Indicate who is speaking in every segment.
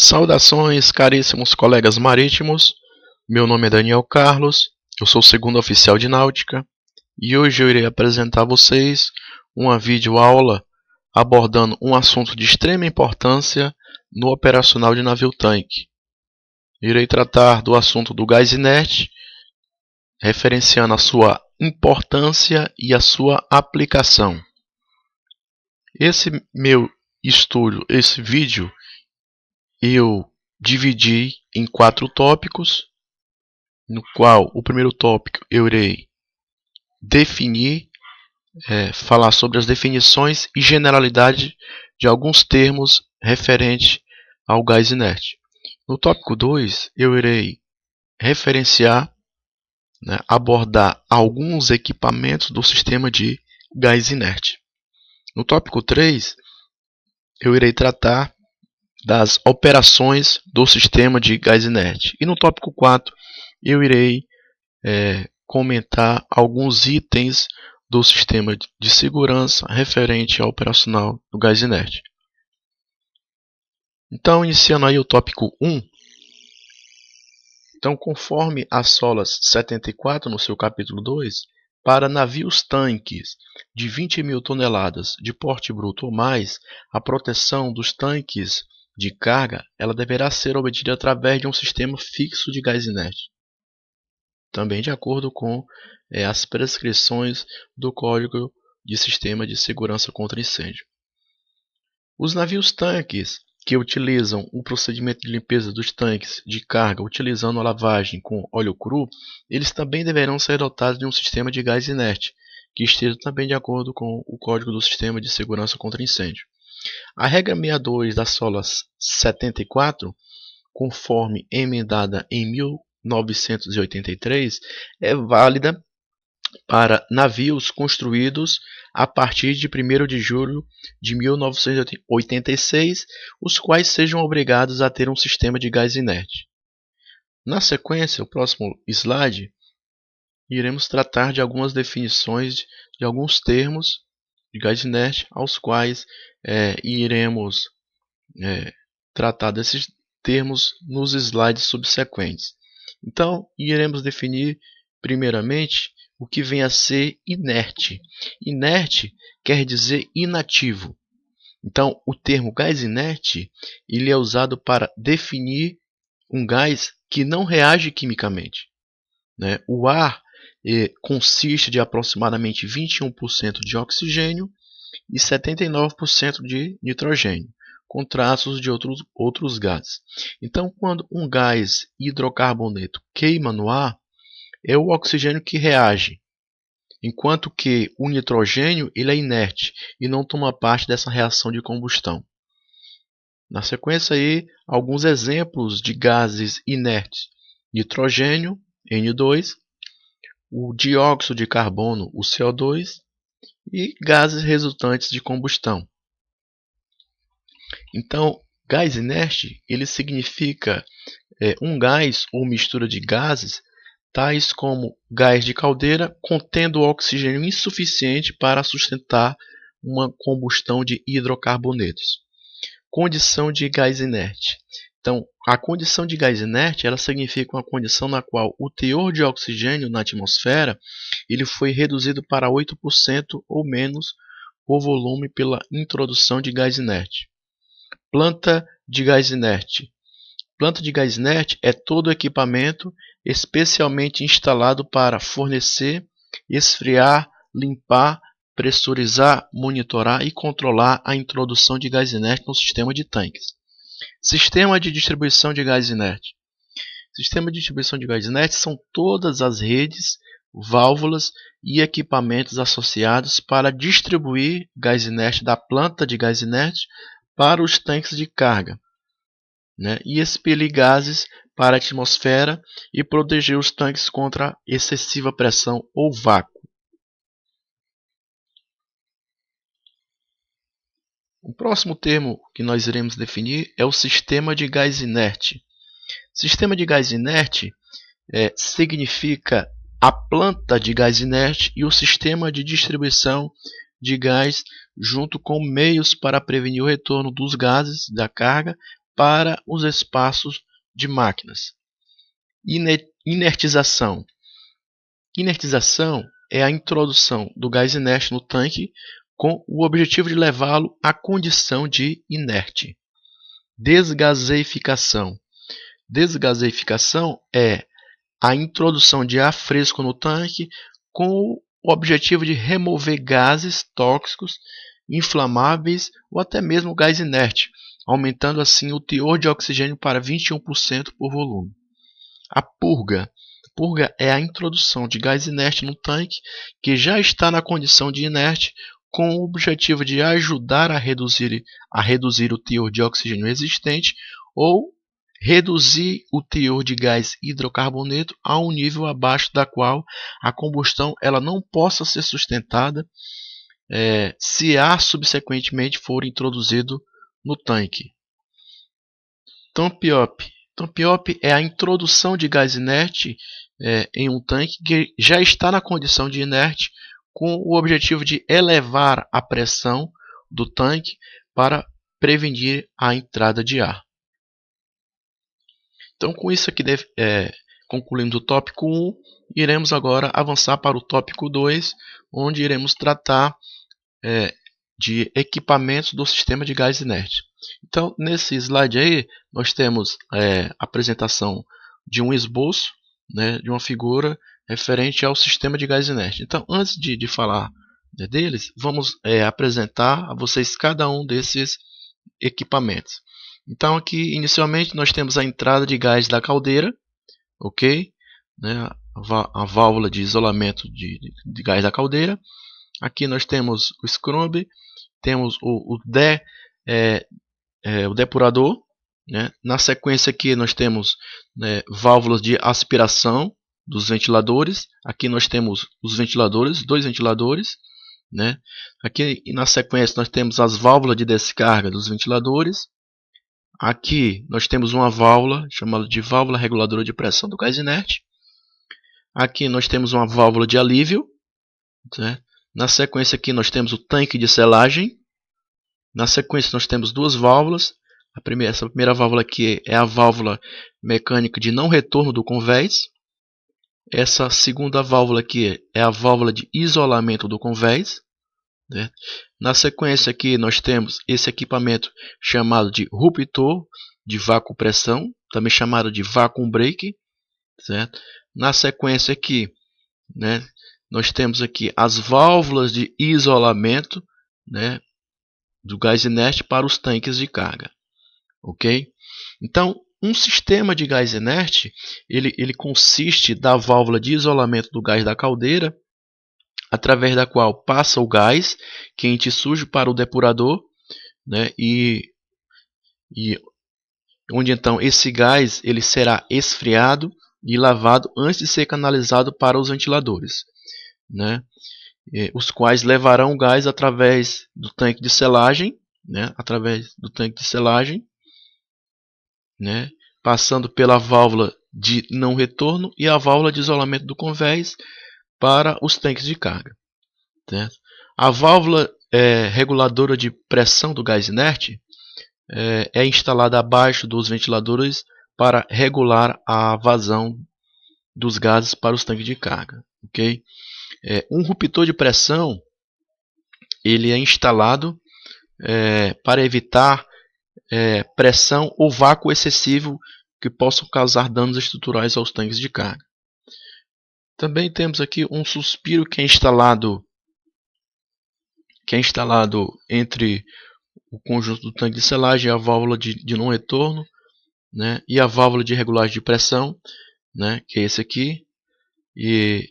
Speaker 1: Saudações, caríssimos colegas marítimos. Meu nome é Daniel Carlos, eu sou o segundo oficial de náutica e hoje eu irei apresentar a vocês uma videoaula abordando um assunto de extrema importância no operacional de navio-tanque. Irei tratar do assunto do gás inerte, referenciando a sua importância e a sua aplicação. Esse meu estudo, esse vídeo, eu dividi em 4 tópicos, no qual o primeiro tópico eu irei falar sobre as definições e generalidade de alguns termos referentes ao gás inerte. No tópico 2 eu irei referenciar, abordar alguns equipamentos do sistema de gás inerte. No tópico 3 eu irei tratar das operações do sistema de gás inerte. E no tópico 4 eu irei comentar alguns itens do sistema de segurança referente ao operacional do gás inerte. Então, iniciando aí o tópico 1. Então, conforme a SOLAS 74, no seu capítulo 2, para navios tanques de 20 mil toneladas de porte bruto ou mais, a proteção dos tanques de carga ela deverá ser obtida através de um sistema fixo de gás inerte, também de acordo com as prescrições do Código de Sistema de Segurança contra Incêndio. Os navios tanques que utilizam o procedimento de limpeza dos tanques de carga utilizando a lavagem com óleo cru, eles também deverão ser dotados de um sistema de gás inerte, que esteja também de acordo com o Código do Sistema de Segurança contra Incêndio. A regra 62 da SOLAS 74, conforme emendada em 1983, é válida para navios construídos a partir de 1º de julho de 1986, os quais sejam obrigados a ter um sistema de gás inerte. Na sequência, o próximo slide, iremos tratar de algumas definições de alguns termos de gás inerte, aos quais iremos tratar desses termos nos slides subsequentes. Então, iremos definir primeiramente o que vem a ser inerte. Inerte quer dizer inativo. Então, o termo gás inerte ele é usado para definir um gás que não reage quimicamente. O ar consiste de aproximadamente 21% de oxigênio e 79% de nitrogênio, com traços de outros gases. Então, quando um gás hidrocarboneto queima no ar, é o oxigênio que reage, enquanto que o nitrogênio ele é inerte e não toma parte dessa reação de combustão. Na sequência, aí, alguns exemplos de gases inertes: nitrogênio, N2, o dióxido de carbono, o CO2, e gases resultantes de combustão. Então, gás inerte ele significa um gás ou mistura de gases, tais como gás de caldeira contendo oxigênio insuficiente para sustentar uma combustão de hidrocarbonetos. Condição de gás inerte. Então, a condição de gás inerte ela significa uma condição na qual o teor de oxigênio na atmosfera ele foi reduzido para 8% ou menos o volume pela introdução de gás inerte. Planta de gás inerte. Planta de gás inerte é todo equipamento especialmente instalado para fornecer, esfriar, limpar, pressurizar, monitorar e controlar a introdução de gás inerte no sistema de tanques. Sistema de distribuição de gás inerte. Sistema de distribuição de gás inerte são todas as redes, válvulas e equipamentos associados para distribuir gás inerte da planta de gás inerte para os tanques de carga, e expelir gases para a atmosfera e proteger os tanques contra excessiva pressão ou vácuo. O próximo termo que nós iremos definir é o sistema de gás inerte. Sistema de gás inerte significa a planta de gás inerte e o sistema de distribuição de gás junto com meios para prevenir o retorno dos gases da carga para os espaços de máquinas. Inertização. Inertização é a introdução do gás inerte no tanque com o objetivo de levá-lo à condição de inerte. Desgaseificação. Desgaseificação é a introdução de ar fresco no tanque com o objetivo de remover gases tóxicos, inflamáveis ou até mesmo gás inerte, aumentando assim o teor de oxigênio para 21% por volume. A purga. Purga é a introdução de gás inerte no tanque que já está na condição de inerte com o objetivo de ajudar a reduzir o teor de oxigênio existente ou reduzir o teor de gás hidrocarboneto a um nível abaixo da qual a combustão ela não possa ser sustentada se ar subsequentemente for introduzido no tanque. Tamp-up. Tamp-up é a introdução de gás inerte em um tanque que já está na condição de inerte com o objetivo de elevar a pressão do tanque para prevenir a entrada de ar. Então, com isso aqui concluímos o tópico 1, iremos agora avançar para o tópico 2, onde iremos tratar de equipamentos do sistema de gás inerte. Então, nesse slide aí, nós temos a apresentação de um esboço, de uma figura referente ao sistema de gás inerte. Então, antes de falar deles, vamos apresentar a vocês cada um desses equipamentos. Então, aqui, inicialmente, nós temos a entrada de gás da caldeira, ok? A válvula de isolamento de gás da caldeira. Aqui nós temos o scrub, temos o depurador. Na sequência aqui nós temos válvulas de aspiração dos ventiladores. Aqui nós temos os ventiladores, dois ventiladores. Aqui na sequência nós temos as válvulas de descarga dos ventiladores. Aqui nós temos uma válvula chamada de válvula reguladora de pressão do gás inerte. Aqui nós temos uma válvula de alívio. Na sequência aqui nós temos o tanque de selagem. Na sequência nós temos duas válvulas. Essa primeira válvula aqui é a válvula mecânica de não retorno do convés. Essa segunda válvula aqui é a válvula de isolamento do convés. Na sequência aqui nós temos esse equipamento chamado de ruptor de vácuo pressão, também chamado de vacuum brake. Na sequência aqui, nós temos aqui as válvulas de isolamento do gás inerte para os tanques de carga. Ok? Então, um sistema de gás inerte ele consiste da válvula de isolamento do gás da caldeira, através da qual passa o gás quente e sujo para o depurador, e onde então esse gás ele será esfriado e lavado antes de ser canalizado para os ventiladores, os quais levarão o gás através do tanque de selagem, passando pela válvula de não retorno e a válvula de isolamento do convés para os tanques de carga. A válvula reguladora de pressão do gás inerte é instalada abaixo dos ventiladores para regular a vazão dos gases para os tanques de carga. Okay? Um ruptor de pressão ele é instalado para evitar pressão ou vácuo excessivo que possam causar danos estruturais aos tanques de carga. Também temos aqui um suspiro que é instalado entre o conjunto do tanque de selagem e a válvula de não retorno, e a válvula de regulagem de pressão, que é esse aqui. E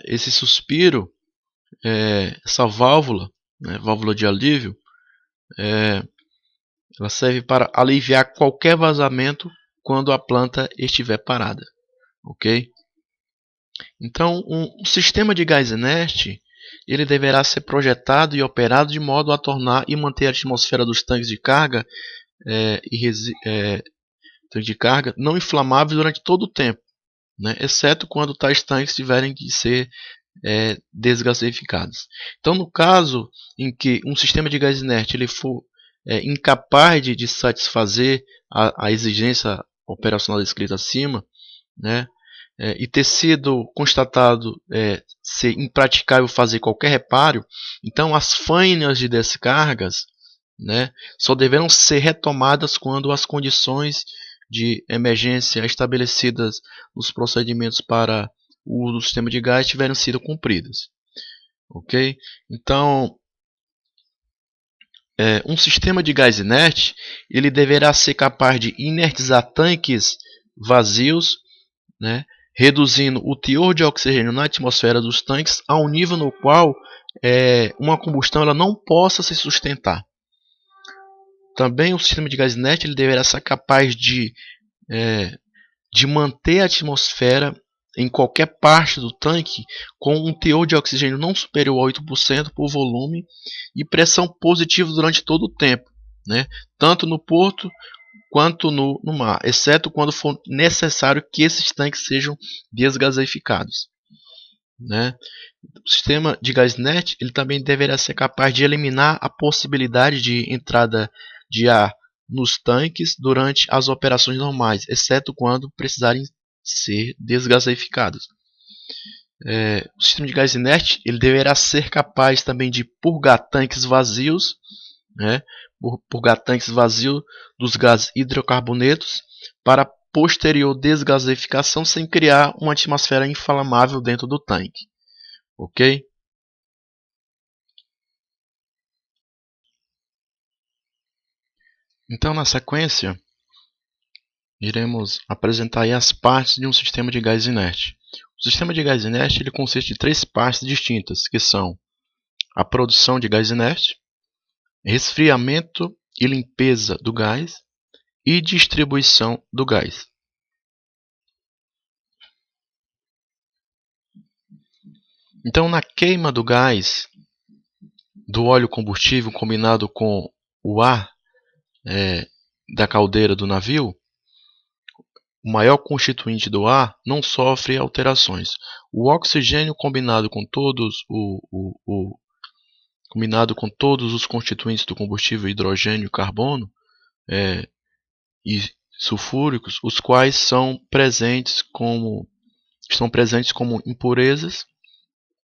Speaker 1: esse suspiro, essa válvula, válvula de alívio, ela serve para aliviar qualquer vazamento quando a planta estiver parada. Ok? Então, um sistema de gás inerte ele deverá ser projetado e operado de modo a tornar e manter a atmosfera dos tanques de carga não inflamáveis durante todo o tempo, exceto quando tais tanques tiverem de ser desgaseificados. Então, no caso em que um sistema de gás inerte ele for incapaz de satisfazer a exigência operacional descrita acima, né, e ter sido constatado ser impraticável fazer qualquer reparo, então as fainas de descargas, né, só deverão ser retomadas quando as condições de emergência estabelecidas nos procedimentos para o uso do sistema de gás tiverem sido cumpridas. Ok? Então, um sistema de gás inerte ele deverá ser capaz de inertizar tanques vazios, né, reduzindo o teor de oxigênio na atmosfera dos tanques a um nível no qual uma combustão ela não possa se sustentar. Também o sistema de gás inerte ele deverá ser capaz de manter a atmosfera em qualquer parte do tanque com um teor de oxigênio não superior a 8% por volume e pressão positiva durante todo o tempo, né? Tanto no porto quanto no mar, exceto quando for necessário que esses tanques sejam desgaseificados, né? O sistema de gás inerte ele também deverá ser capaz de eliminar a possibilidade de entrada de ar nos tanques durante as operações normais, exceto quando precisarem ser desgaseificados. O sistema de gás inerte ele deverá ser capaz também de purgar tanques vazios, né, purgar tanques vazios dos gases hidrocarbonetos para posterior desgaseificação sem criar uma atmosfera inflamável dentro do tanque. Ok? Então, na sequência, iremos apresentar aí as partes de um sistema de gás inerte. O sistema de gás inerte ele consiste de três partes distintas, que são a produção de gás inerte, resfriamento e limpeza do gás e distribuição do gás. Então, na queima do gás, do óleo combustível combinado com o ar da caldeira do navio, o maior constituinte do ar não sofre alterações. O oxigênio combinado com todos os constituintes do combustível, hidrogênio, carbono e sulfúricos, os quais estão presentes como impurezas,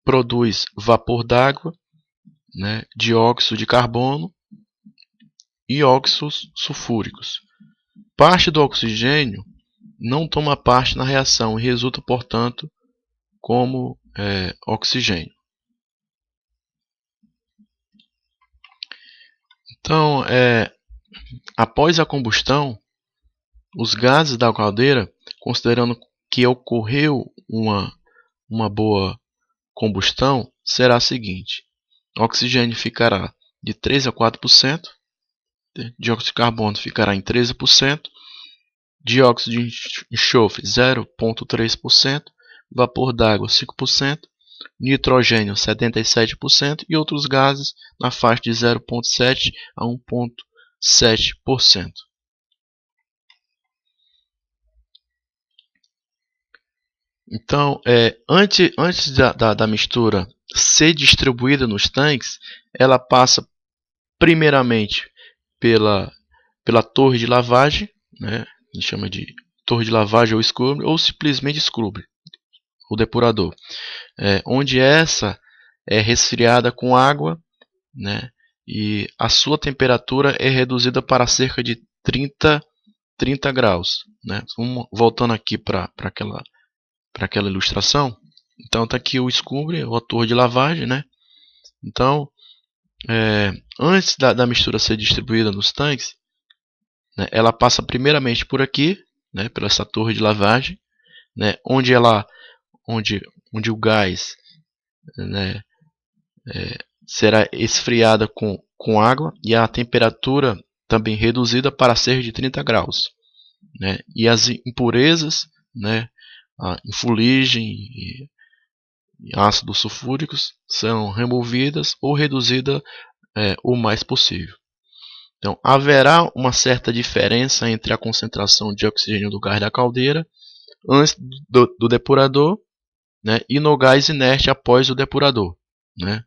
Speaker 1: produz vapor d'água, né, dióxido de carbono e óxidos sulfúricos. Parte do oxigênio não toma parte na reação e resulta, portanto, como oxigênio. Então, após a combustão, os gases da caldeira, considerando que ocorreu uma boa combustão, será a seguinte: oxigênio ficará de 3 a 4%, dióxido de carbono ficará em 13%, dióxido de enxofre 0,3%, vapor d'água 5%, nitrogênio 77% e outros gases na faixa de 0,7% a 1,7%. Então, antes da mistura ser distribuída nos tanques, ela passa primeiramente pela torre de lavagem, né? A gente chama de torre de lavagem ou scrubber, ou simplesmente scrubber, o depurador, onde essa é resfriada com água, né? E a sua temperatura é reduzida para cerca de 30 graus, né? Voltando aqui para aquela ilustração. Então está aqui o scrubber, ou a torre de lavagem, né? Então, antes da mistura ser distribuída nos tanques, né, ela passa primeiramente por aqui, né, pela essa torre de lavagem, né, onde o gás, né, será esfriada com água e a temperatura também reduzida para cerca de 30 graus, né, e as impurezas, né, a fuligem e ácidos sulfúricos são removidas ou reduzidas o mais possível. Então, haverá uma certa diferença entre a concentração de oxigênio do gás da caldeira antes do depurador, né, e no gás inerte após o depurador. Né,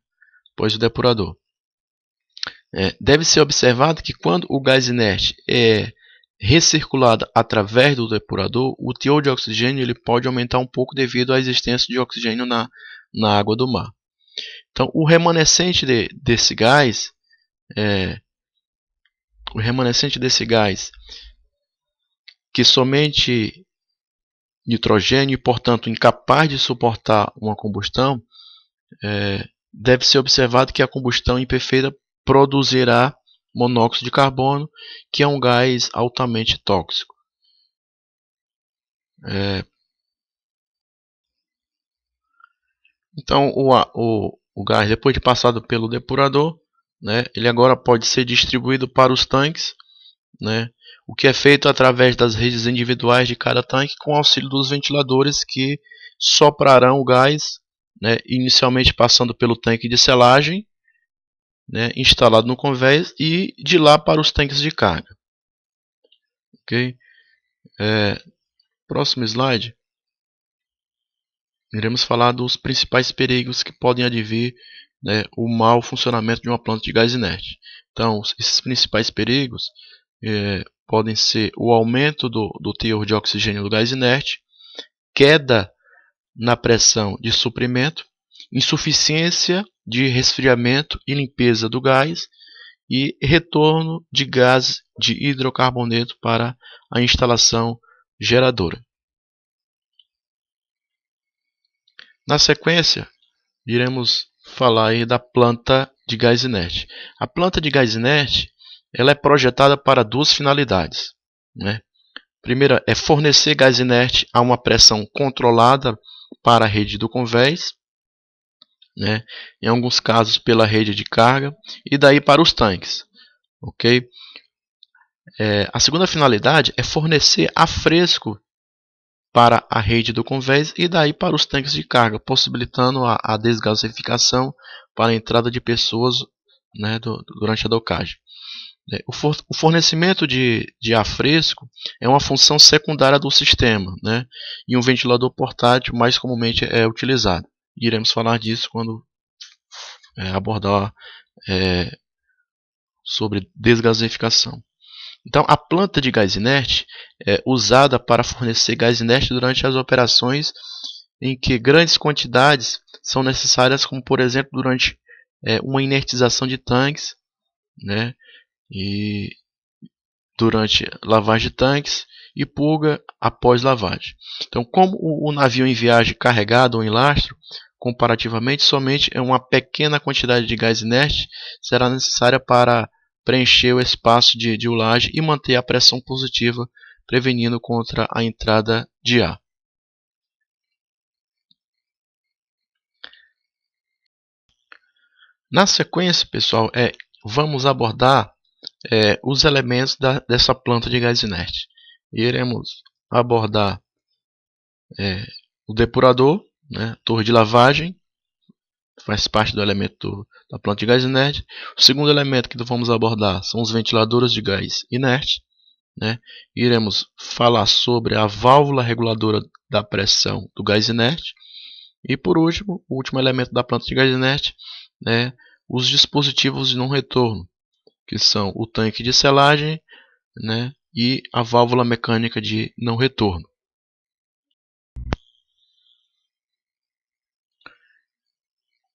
Speaker 1: após o depurador. Deve ser observado que quando o gás inerte é recirculado através do depurador, o teor de oxigênio ele pode aumentar um pouco devido à existência de oxigênio na água do mar. Então, o remanescente desse gás, que somente nitrogênio e, portanto, incapaz de suportar uma combustão, deve ser observado que a combustão imperfeita produzirá monóxido de carbono, que é um gás altamente tóxico. Então, o gás, depois de passado pelo depurador, ele agora pode ser distribuído para os tanques, o que é feito através das redes individuais de cada tanque, com auxílio dos ventiladores que soprarão o gás, inicialmente passando pelo tanque de selagem, instalado no convés, e de lá para os tanques de carga. Ok? Próximo slide. Iremos falar dos principais perigos que podem advir o mau funcionamento de uma planta de gás inerte. Então, esses principais perigos podem ser o aumento do teor de oxigênio do gás inerte, queda na pressão de suprimento, insuficiência de resfriamento e limpeza do gás e retorno de gás de hidrocarboneto para a instalação geradora. Na sequência, iremos falar aí da planta de gás inerte. A planta de gás inerte ela é projetada para duas finalidades. Primeira é fornecer gás inerte a uma pressão controlada para a rede do convés, em alguns casos pela rede de carga, e daí para os tanques. Okay? A segunda finalidade é fornecer a fresco para a rede do convés e daí para os tanques de carga, possibilitando a desgasificação para a entrada de pessoas durante a docagem. O fornecimento de ar fresco é uma função secundária do sistema, e um ventilador portátil mais comumente é utilizado. Iremos falar disso quando abordar sobre desgasificação. Então, a planta de gás inerte é usada para fornecer gás inerte durante as operações em que grandes quantidades são necessárias, como por exemplo durante uma inertização de tanques, e durante lavagem de tanques e purga após lavagem. Então, como o navio em viagem carregado ou em lastro, comparativamente somente uma pequena quantidade de gás inerte será necessária para preencher o espaço de ulagem e manter a pressão positiva, prevenindo contra a entrada de ar. Na sequência, pessoal, vamos abordar os elementos dessa planta de gás inerte. Iremos abordar o depurador, torre de lavagem, faz parte do elemento da planta de gás inerte. O segundo elemento que vamos abordar são os ventiladores de gás inerte. Iremos falar sobre a válvula reguladora da pressão do gás inerte. E por último, o último elemento da planta de gás inerte, os dispositivos de não retorno, que são o tanque de selagem e a válvula mecânica de não retorno.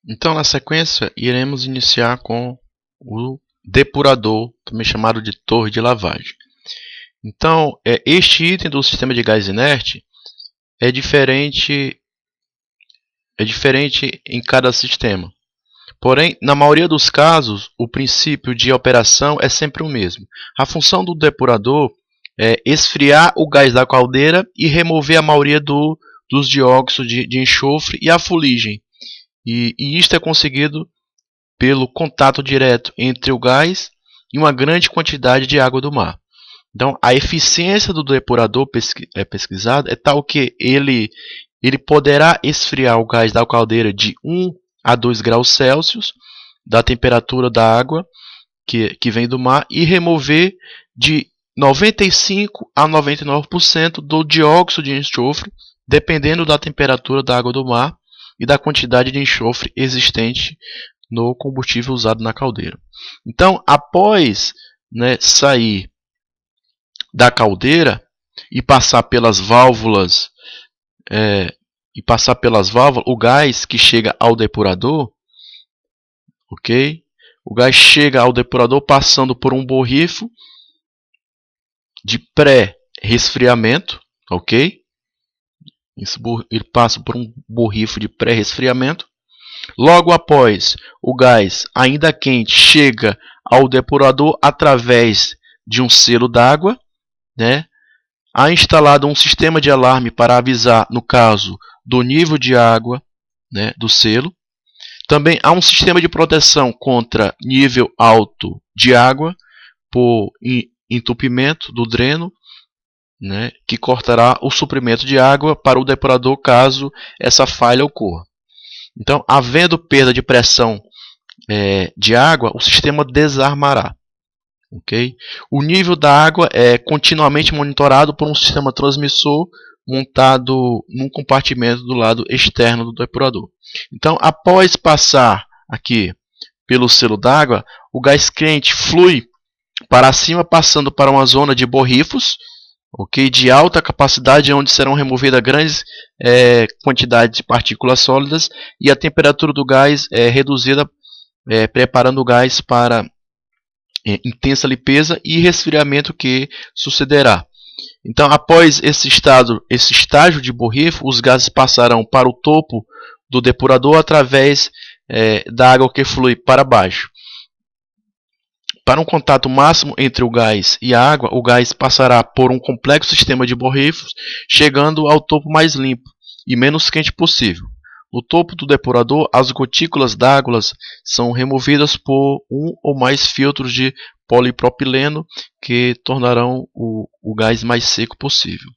Speaker 1: Então, na sequência, iremos iniciar com o depurador, também chamado de torre de lavagem. Então, este item do sistema de gás inerte é diferente em cada sistema. Porém, na maioria dos casos, o princípio de operação é sempre o mesmo. A função do depurador é esfriar o gás da caldeira e remover a maioria dos dióxidos de enxofre e a fuligem. E isto é conseguido pelo contato direto entre o gás e uma grande quantidade de água do mar. Então, a eficiência do depurador pesquisado é tal que ele poderá esfriar o gás da caldeira de 1 a 2 graus Celsius da temperatura da água que vem do mar e remover de 95 a 99% do dióxido de enxofre, dependendo da temperatura da água do mar e da quantidade de enxofre existente no combustível usado na caldeira. Então, após, né, sair da caldeira e passar pelas válvulas, o gás que chega ao depurador, ok? O gás chega ao depurador passando por um borrifo de pré-resfriamento, ok? Ele passa por um borrifo de pré-resfriamento. Logo após, o gás ainda quente chega ao depurador através de um selo d'água, né? Há instalado um sistema de alarme para avisar, no caso do nível de água, né, do selo. Também há um sistema de proteção contra nível alto de água por entupimento do dreno, né, que cortará o suprimento de água para o depurador caso essa falha ocorra. Então, havendo perda de pressão de água, o sistema desarmará. Okay? O nível da água é continuamente monitorado por um sistema transmissor montado num compartimento do lado externo do depurador. Então, após passar aqui pelo selo d'água, o gás quente flui para cima, passando para uma zona de borrifos, okay, de alta capacidade, onde serão removidas grandes quantidades de partículas sólidas e a temperatura do gás é reduzida, preparando o gás para intensa limpeza e resfriamento que sucederá. Então, após esse estágio de borrifo, os gases passarão para o topo do depurador através da água que flui para baixo. Para um contato máximo entre o gás e a água, o gás passará por um complexo sistema de borrifos, chegando ao topo mais limpo e menos quente possível. No topo do depurador, as gotículas d'água são removidas por um ou mais filtros de polipropileno que tornarão o gás mais seco possível.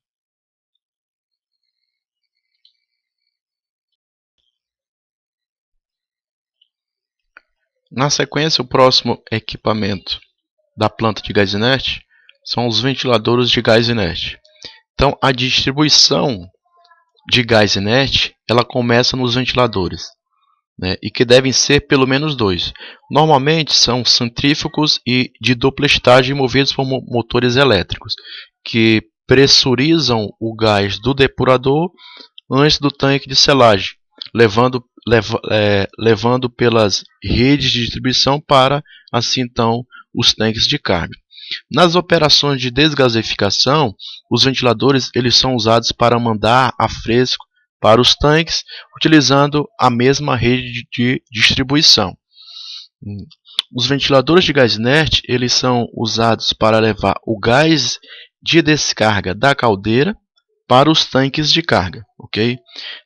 Speaker 1: Na sequência, o próximo equipamento da planta de gás inerte são os ventiladores de gás inerte. Então, a distribuição de gás inerte ela começa nos ventiladores, né, e que devem ser pelo menos dois. Normalmente são centrífugos e de dupla estágio movidos por motores elétricos, que pressurizam o gás do depurador antes do tanque de selagem, levando pelas redes de distribuição para, assim então, os tanques de carga. Nas operações de desgasificação, os ventiladores eles são usados para mandar a fresco para os tanques, utilizando a mesma rede de distribuição. Os ventiladores de gás inerte eles são usados para levar o gás de descarga da caldeira para os tanques de carga, ok?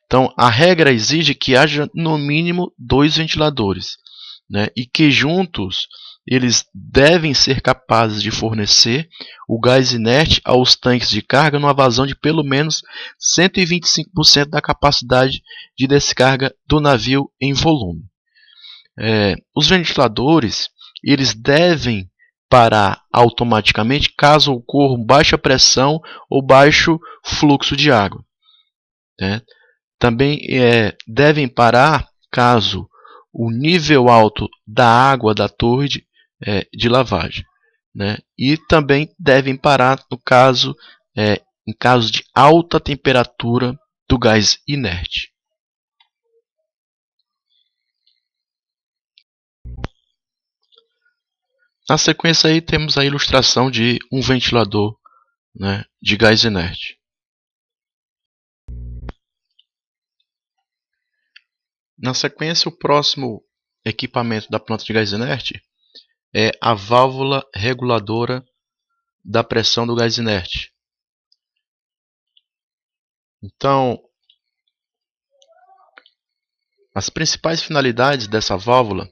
Speaker 1: Então, a regra exige que haja no mínimo 2 ventiladores, né? E que juntos eles devem ser capazes de fornecer o gás inerte aos tanques de carga numa vazão de pelo menos 125% da capacidade de descarga do navio em volume. Os ventiladores eles devem parar automaticamente caso ocorra baixa pressão ou baixo fluxo de água, né? Também devem parar caso o nível alto da água da torre de lavagem, né? E também devem parar em caso de alta temperatura do gás inerte. Na sequência aí temos a ilustração de um ventilador, né, de gás inerte. Na sequência, o próximo equipamento da planta de gás inerte é a válvula reguladora da pressão do gás inerte. Então, as principais finalidades dessa válvula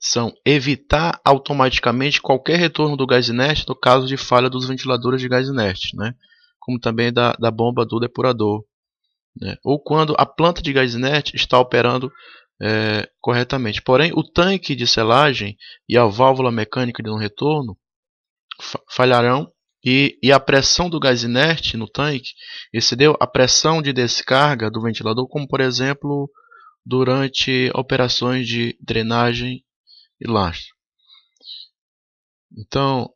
Speaker 1: são evitar automaticamente qualquer retorno do gás inerte no caso de falha dos ventiladores de gás inerte, né? Como também da bomba do depurador, né? Ou quando a planta de gás inerte está operando corretamente. Porém, o tanque de selagem e a válvula mecânica de não retorno falharão e a pressão do gás inerte no tanque excedeu a pressão de descarga do ventilador, como por exemplo durante operações de drenagem e lastro. Então,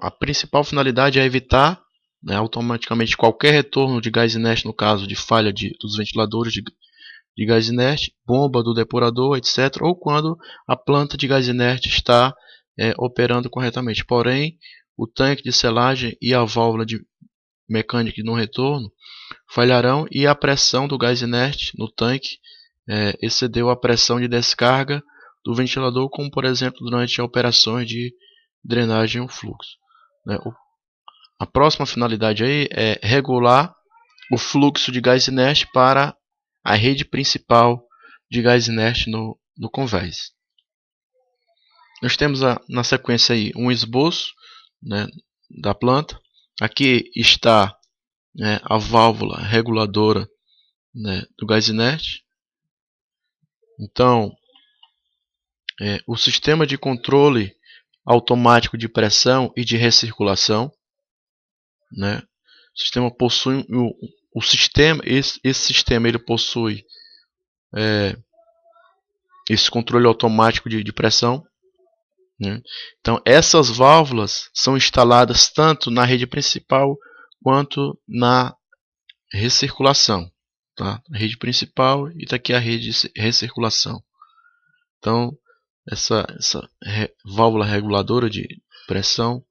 Speaker 1: a principal finalidade é evitar, né, automaticamente qualquer retorno de gás inerte, no caso de falha dos ventiladores de gás inerte, bomba do depurador, etc., ou quando a planta de gás inerte está operando corretamente. Porém, o tanque de selagem e a válvula mecânica de não retorno falharão e a pressão do gás inerte no tanque excedeu a pressão de descarga do ventilador, como por exemplo durante operações de drenagem ou fluxo. A próxima finalidade aí é regular o fluxo de gás inerte para a rede principal de gás inerte no convés. Nós temos na sequência aí um esboço, né, da planta. Aqui está, né, a válvula reguladora, né, do gás inerte. Então, o sistema de controle automático de pressão e de recirculação, né? O sistema possui esse sistema ele possui esse controle automático de pressão, né? Então essas válvulas são instaladas tanto na rede principal quanto na recirculação, tá? A rede principal e daqui a rede de recirculação. Então essa válvula reguladora de pressão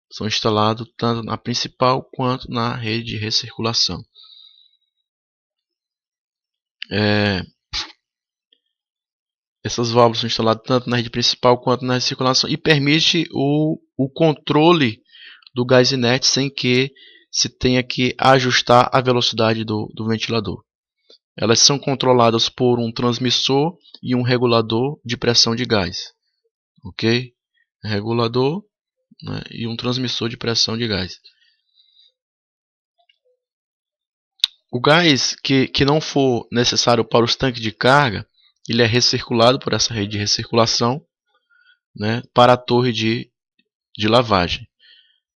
Speaker 1: são instalados tanto na principal quanto na rede de recirculação. Essas válvulas são instaladas tanto na rede principal quanto na recirculação e permite o controle do gás inerte sem que se tenha que ajustar a velocidade do ventilador. Elas são controladas por um transmissor e um regulador de pressão de gás. Ok? Regulador, né, e um transmissor de pressão de gás. O gás que não for necessário para os tanques de carga, ele é recirculado por essa rede de recirculação, né, para a torre de lavagem,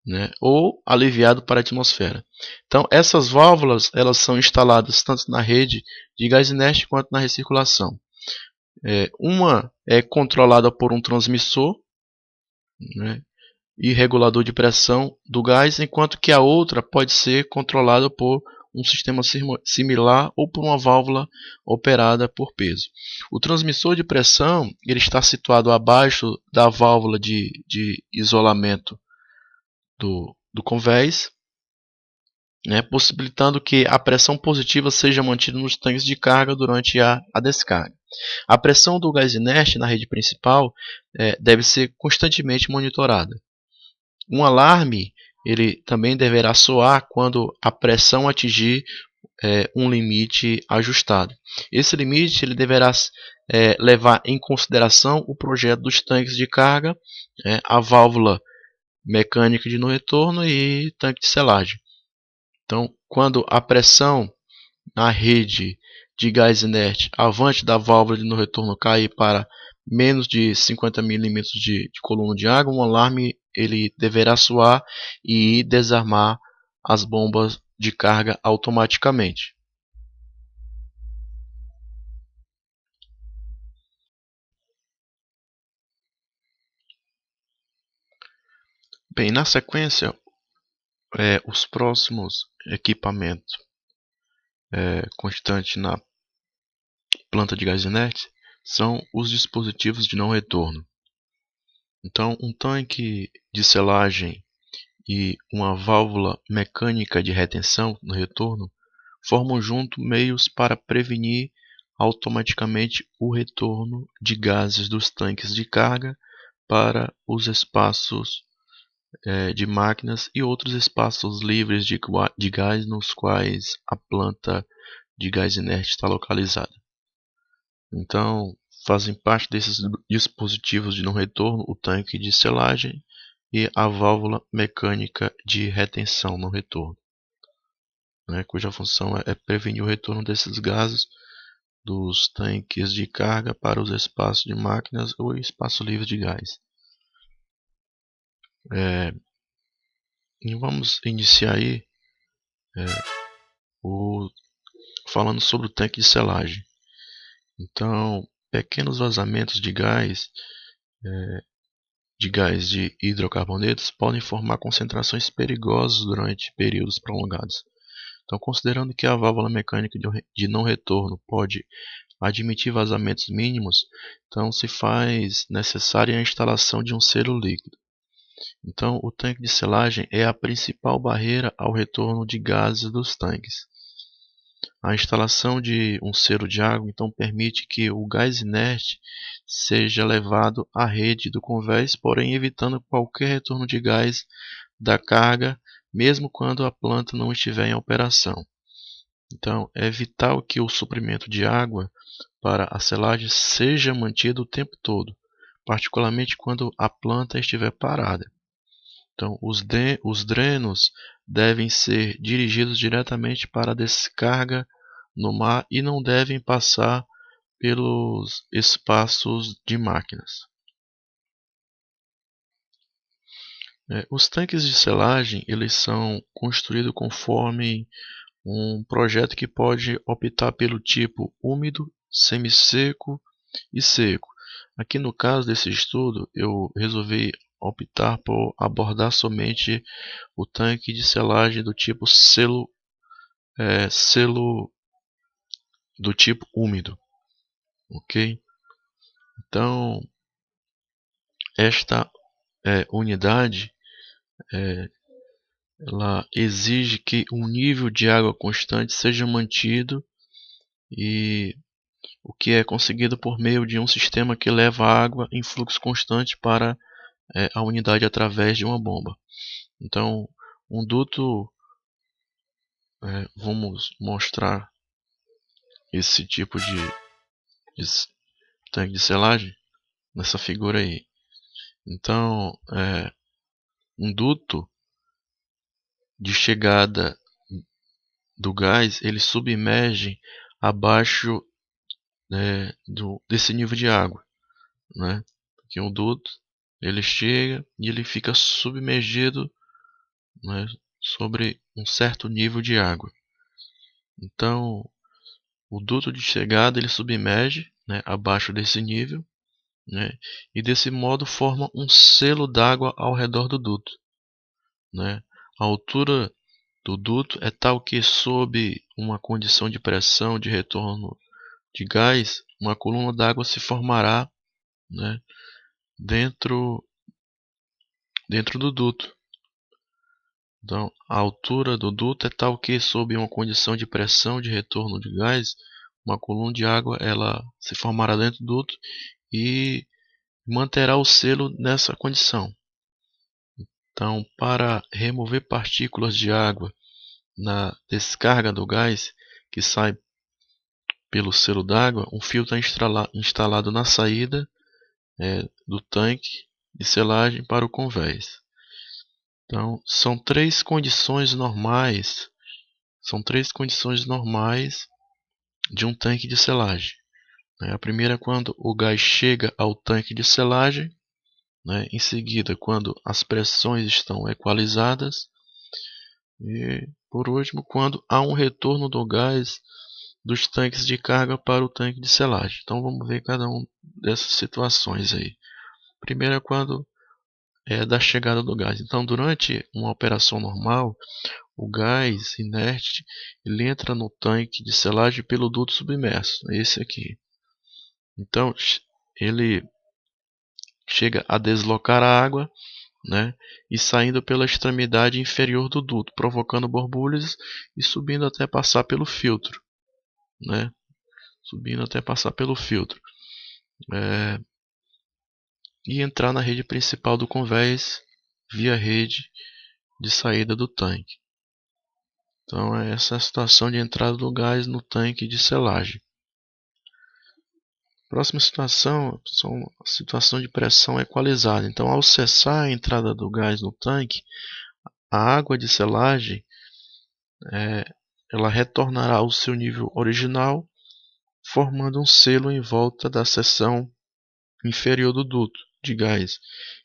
Speaker 1: né, ou aliviado para a atmosfera. Então essas válvulas elas são instaladas tanto na rede de gás inerte quanto na recirculação. Uma é controlada por um transmissor, né, e regulador de pressão do gás, enquanto que a outra pode ser controlada por um sistema similar ou por uma válvula operada por peso. O transmissor de pressão ele está situado abaixo da válvula de isolamento do convés, né, possibilitando que a pressão positiva seja mantida nos tanques de carga durante a descarga. A pressão do gás inerte na rede principal deve ser constantemente monitorada. Um alarme ele também deverá soar quando a pressão atingir um limite ajustado. Esse limite ele deverá levar em consideração o projeto dos tanques de carga, a válvula mecânica de não retorno e tanque de selagem. Então, quando a pressão na rede de gás inerte avante da válvula de não retorno cair para menos de 50 milímetros de coluna de água, um alarme ele deverá soar e desarmar as bombas de carga automaticamente. Bem, na sequência, os próximos equipamentos constantes na planta de gás inerte são os dispositivos de não retorno. Então, um tanque de selagem e uma válvula mecânica de retenção no retorno formam junto meios para prevenir automaticamente o retorno de gases dos tanques de carga para os espaços de máquinas e outros espaços livres de gás nos quais a planta de gás inerte está localizada. Então, fazem parte desses dispositivos de não retorno o tanque de selagem e a válvula mecânica de retenção no retorno, né, cuja função é prevenir o retorno desses gases dos tanques de carga para os espaços de máquinas ou espaço livre de gás. E vamos iniciar aí falando sobre o tanque de selagem. Então, pequenos vazamentos de hidrocarbonetos podem formar concentrações perigosas durante períodos prolongados. Então, considerando que a válvula mecânica de não retorno pode admitir vazamentos mínimos, então se faz necessária a instalação de um selo líquido. Então, o tanque de selagem é a principal barreira ao retorno de gases dos tanques. A instalação de um selo de água então permite que o gás inerte seja levado à rede do convés, porém evitando qualquer retorno de gás da carga, mesmo quando a planta não estiver em operação. Então, é vital que o suprimento de água para a selagem seja mantido o tempo todo, particularmente quando a planta estiver parada. Então, os drenos devem ser dirigidos diretamente para a descarga no mar e não devem passar pelos espaços de máquinas. Os tanques de selagem eles são construídos conforme um projeto que pode optar pelo tipo úmido, semisseco e seco. Aqui no caso desse estudo, eu resolvi optar por abordar somente o tanque de selagem do tipo selo do tipo úmido, ok? Então, esta unidade ela exige que um nível de água constante seja mantido e o que é conseguido por meio de um sistema que leva água em fluxo constante para a unidade através de uma bomba. Então, um duto, vamos mostrar esse tipo de tanque de selagem nessa figura aí. Então, um duto de chegada do gás, ele submerge abaixo desse nível de água, né? Porque um duto ele chega e ele fica submergido, né, sobre um certo nível de água. Então, o duto de chegada ele submerge, né, abaixo desse nível, né, e desse modo forma um selo d'água ao redor do duto, né? A altura do duto é tal que, sob uma condição de pressão de retorno de gás, uma coluna d'água se formará, né, dentro do duto. Então, a altura do duto é tal que, sob uma condição de pressão de retorno de gás, uma coluna de água ela se formará dentro do duto e manterá o selo nessa condição. Então, para remover partículas de água na descarga do gás que sai pelo selo d'água, um filtro é instalado na saída do tanque de selagem para o convés. Então, são três condições normais de um tanque de selagem. A primeira é quando o gás chega ao tanque de selagem, em seguida, quando as pressões estão equalizadas, e, por último, quando há um retorno do gás dos tanques de carga para o tanque de selagem. Então, vamos ver cada uma dessas situações aí. Primeiro é quando da chegada do gás. Então, durante uma operação normal, o gás inerte ele entra no tanque de selagem pelo duto submerso, esse aqui. Então, ele chega a deslocar a água, né, e saindo pela extremidade inferior do duto, provocando borbulhas e subindo até passar pelo filtro, né, e entrar na rede principal do convés via rede de saída do tanque. Então, essa é a situação de entrada do gás no tanque de selagem. Próxima situação são a situação de pressão equalizada. Então, ao cessar a entrada do gás no tanque, a água de selagem ela retornará ao seu nível original, formando um selo em volta da seção inferior do duto de gás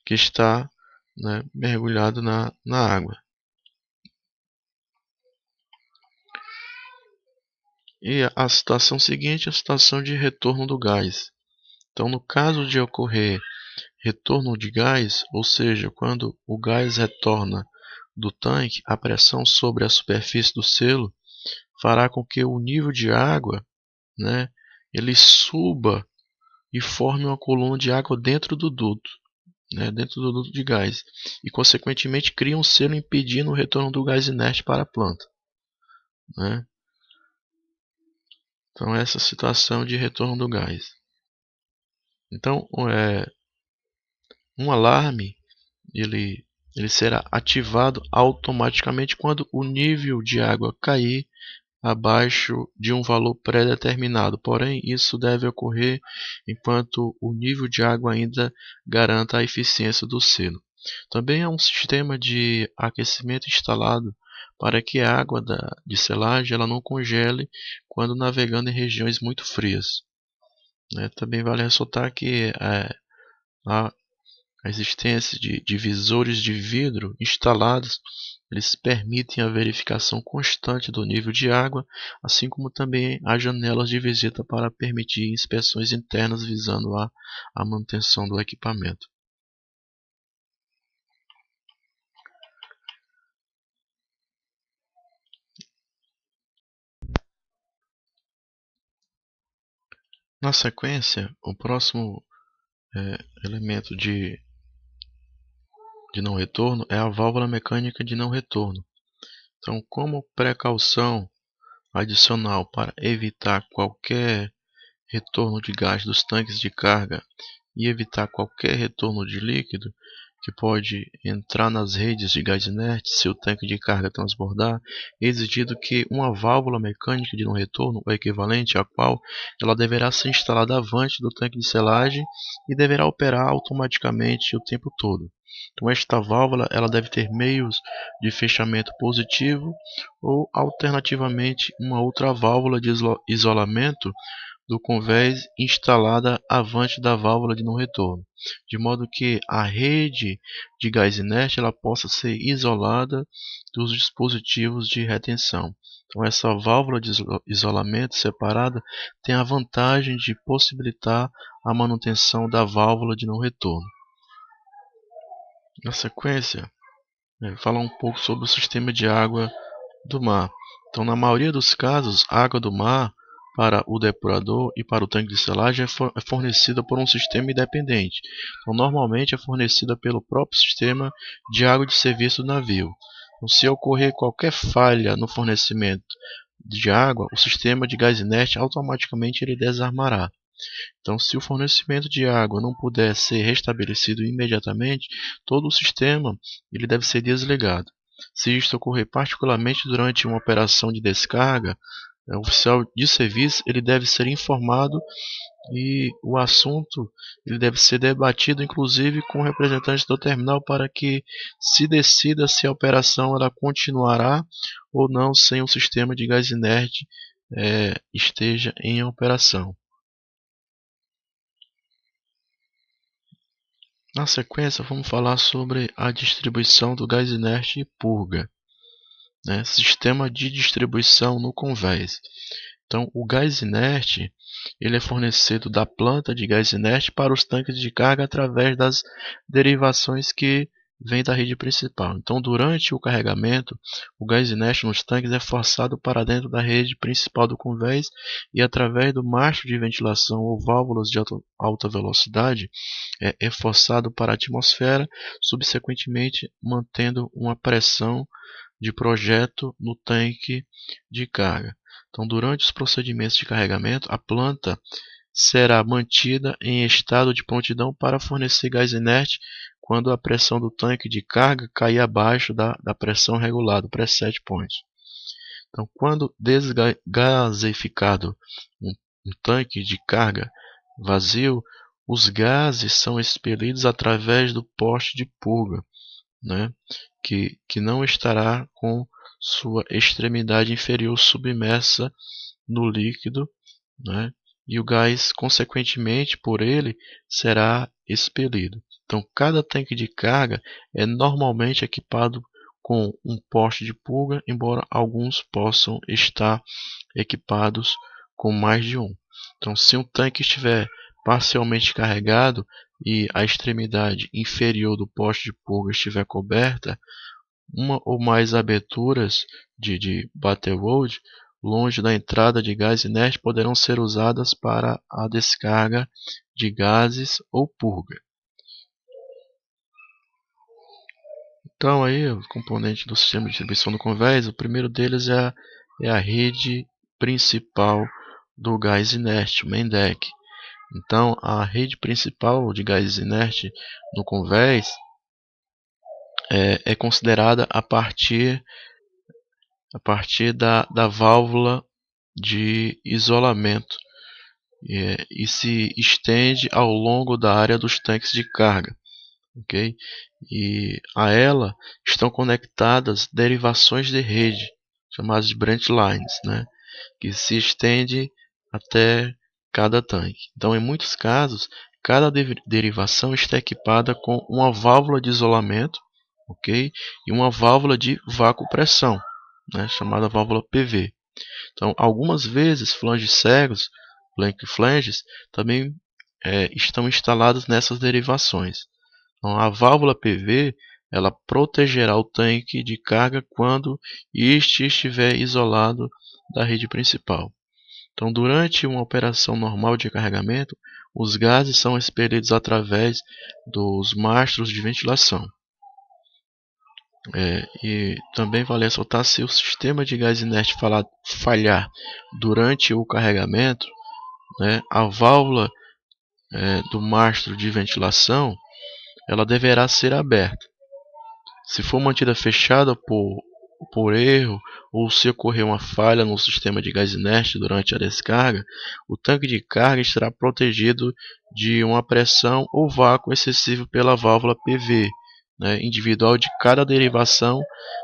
Speaker 1: que está, mergulhado na água. E a situação seguinte é a situação de retorno do gás. Então, no caso de ocorrer retorno de gás, ou seja, quando o gás retorna do tanque, a pressão sobre a superfície do selo fará com que o nível de água, né, ele suba e forme uma coluna de água dentro do duto, né, dentro do duto de gás, e consequentemente cria um selo impedindo o retorno do gás inerte para a planta, né? Então essa é a situação de retorno do gás. Então um alarme ele será ativado automaticamente quando o nível de água cair abaixo de um valor pré-determinado. Porém, isso deve ocorrer enquanto o nível de água ainda garanta a eficiência do selo. Também há um sistema de aquecimento instalado para que a água de selagem ela não congele quando navegando em regiões muito frias, né? Também vale ressaltar que há a existência de divisores de vidro instalados, eles permitem a verificação constante do nível de água, assim como também há janelas de visita para permitir inspeções internas visando a manutenção do equipamento. Na sequência, o próximo elemento de não retorno é a válvula mecânica de não retorno. Então, como precaução adicional para evitar qualquer retorno de gás dos tanques de carga e evitar qualquer retorno de líquido que pode entrar nas redes de gás inerte se o tanque de carga transbordar, é exigido que uma válvula mecânica de não retorno, ou equivalente à qual ela deverá ser instalada avante do tanque de selagem e deverá operar automaticamente o tempo todo. Então esta válvula ela deve ter meios de fechamento positivo ou alternativamente uma outra válvula de isolamento do convés instalada avante da válvula de não retorno, de modo que a rede de gás inerte ela possa ser isolada dos dispositivos de retenção. Então essa válvula de isolamento separada tem a vantagem de possibilitar a manutenção da válvula de não retorno. Na sequência, falar um pouco sobre o sistema de água do mar. Então, na maioria dos casos, a água do mar para o depurador e para o tanque de selagem é fornecida por um sistema independente. Então, normalmente é fornecida pelo próprio sistema de água de serviço do navio. Então, se ocorrer qualquer falha no fornecimento de água, o sistema de gás inerte automaticamente ele desarmará. Então, se o fornecimento de água não puder ser restabelecido imediatamente, todo o sistema ele deve ser desligado. Se isto ocorrer particularmente durante uma operação de descarga, o oficial de serviço ele deve ser informado e o assunto ele deve ser debatido inclusive com representantes do terminal para que se decida se a operação ela continuará ou não sem o sistema de gás inerte esteja em operação. Na sequência, vamos falar sobre a distribuição do gás inerte e purga, né? Sistema de distribuição no convés. Então, o gás inerte ele é fornecido da planta de gás inerte para os tanques de carga através das derivações que vêm da rede principal. Então, durante o carregamento, o gás inerte nos tanques é forçado para dentro da rede principal do convés e através do mastro de ventilação ou válvulas de alta velocidade é forçado para a atmosfera, subsequentemente mantendo uma pressão de projeto no tanque de carga. Então, durante os procedimentos de carregamento, a planta será mantida em estado de prontidão para fornecer gás inerte quando a pressão do tanque de carga cair abaixo da pressão regulada, preset point. Então, quando desgasificado um tanque de carga vazio, os gases são expelidos através do poste de purga, né, que não estará com sua extremidade inferior submersa no líquido, né, e o gás, consequentemente, por ele será expelido. Então, cada tanque de carga é normalmente equipado com um poste de purga, embora alguns possam estar equipados com mais de um. Então, se um tanque estiver parcialmente carregado e a extremidade inferior do poste de purga estiver coberta, uma ou mais aberturas de Battleworld longe da entrada de gás inerte poderão ser usadas para a descarga de gases ou purga. Então aí o componente do sistema de distribuição do convés, o primeiro deles é a rede principal do gás inerte, o main deck. Então a rede principal de gás inerte no convés é considerada a partir da válvula de isolamento e se estende ao longo da área dos tanques de carga. Okay? E a ela estão conectadas derivações de rede, chamadas de branch lines, né? Que se estende até cada tanque. Então, em muitos casos, cada derivação está equipada com uma válvula de isolamento, okay? E uma válvula de vácuo-pressão, né? Chamada válvula PV. Então, algumas vezes, flanges cegos, blank flanges, também estão instalados nessas derivações. Então, a válvula PV ela protegerá o tanque de carga quando este estiver isolado da rede principal. Então, durante uma operação normal de carregamento, os gases são expelidos através dos mastros de ventilação. E também vale ressaltar, se o sistema de gás inerte falhar durante o carregamento, né, a válvula do mastro de ventilação ela deverá ser aberta. Se for mantida fechada por erro ou se ocorrer uma falha no sistema de gás inerte durante a descarga, o tanque de carga estará protegido de uma pressão ou vácuo excessivo pela válvula PV, né, individual de cada derivação,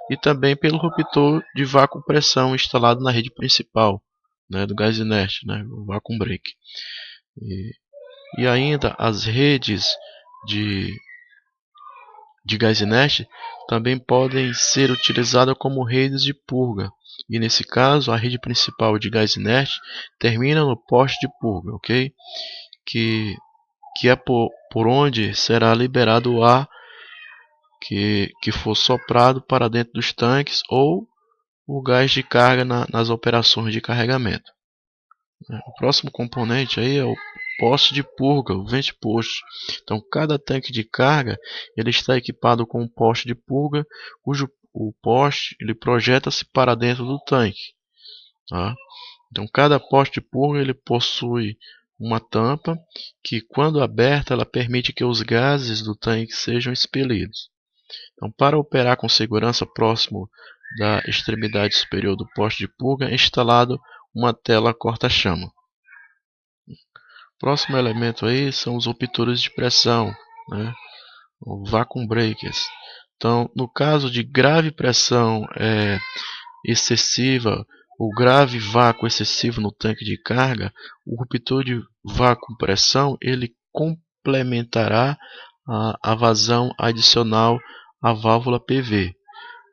Speaker 1: e também pelo ruptor de vácuo-pressão instalado na rede principal, né, do gás inerte, né, o vacuum break. E ainda as redes de gás inerte também podem ser utilizadas como redes de purga, e nesse caso a rede principal de gás inerte termina no poste de purga, ok? Que é por onde será liberado o ar que for soprado para dentro dos tanques ou o gás de carga nas operações de carregamento. O próximo componente aí é o poste de purga, o vent post. Então, cada tanque de carga ele está equipado com um poste de purga, cujo o poste ele projeta-se para dentro do tanque. Tá? Então, cada poste de purga ele possui uma tampa que, quando aberta, ela permite que os gases do tanque sejam expelidos. Então, para operar com segurança próximo da extremidade superior do poste de purga, é instalado uma tela corta-chama. O próximo elemento aí são os ruptores de pressão, né? O vacuum breakers. Então, no caso de grave pressão excessiva, ou grave vácuo excessivo no tanque de carga, o ruptor de vácuo pressão ele complementará a vazão adicional à válvula PV.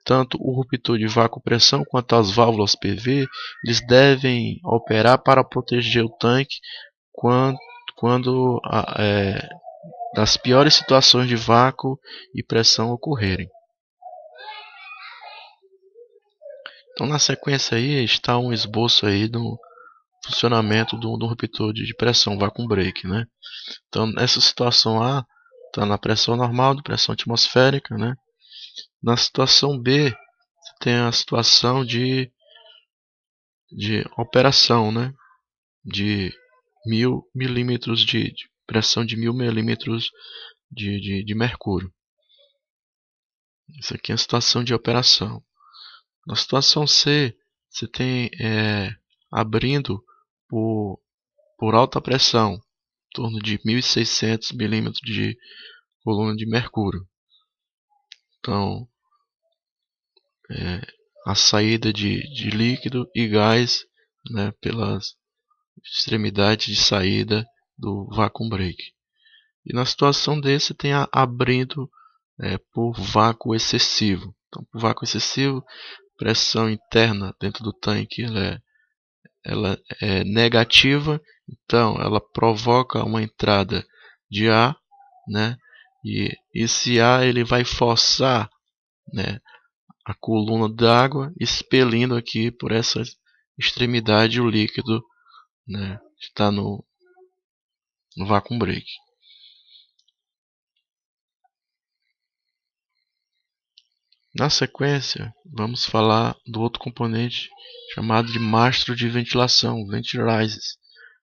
Speaker 1: Tanto o ruptor de vácuo pressão quanto as válvulas PV eles devem operar para proteger o tanque quando das piores situações de vácuo e pressão ocorrerem. Então, na sequência aí está um esboço aí do funcionamento do ruptor de pressão, vacuum break, né? Então, nessa situação A está na pressão normal, de pressão atmosférica, né? Na situação B você tem a situação de operação, né? De 1000 milímetros de pressão de 1000 milímetros de mercúrio. Isso aqui é a situação de operação. Na situação C, você tem abrindo por alta pressão, em torno de 1600 milímetros de volume de mercúrio. Então, a saída de líquido e gás, né, pelas extremidades de saída do vacuum break. E na situação desse tem abrindo por vácuo excessivo, Então, por vácuo excessivo, pressão interna dentro do tanque ela é negativa, então ela provoca uma entrada de ar, né? E esse ar ele vai forçar, né, a coluna d'água, expelindo aqui por essa extremidade o líquido, né, que está no vacuum break. Na sequência, vamos falar do outro componente chamado de mastro de ventilação, ventilizers.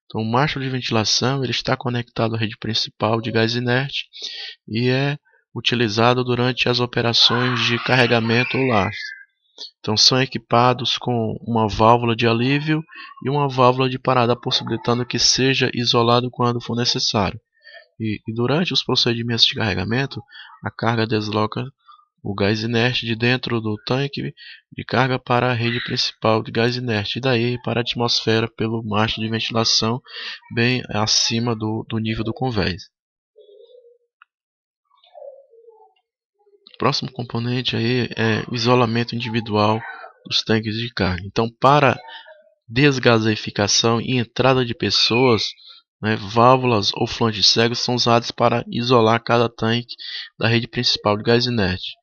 Speaker 1: Então, o mastro de ventilação ele está conectado à rede principal de gás inerte e é utilizado durante as operações de carregamento ou lastro. Então, são equipados com uma válvula de alívio e uma válvula de parada, possibilitando que seja isolado quando for necessário. E durante os procedimentos de carregamento, a carga desloca o gás inerte de dentro do tanque de carga para a rede principal de gás inerte e daí para a atmosfera pelo mastro de ventilação bem acima do nível do convés. O próximo componente aí é o isolamento individual dos tanques de carga. Então, para desgaseificação e entrada de pessoas, né, válvulas ou flanges cegos são usados para isolar cada tanque da rede principal de gás inerte.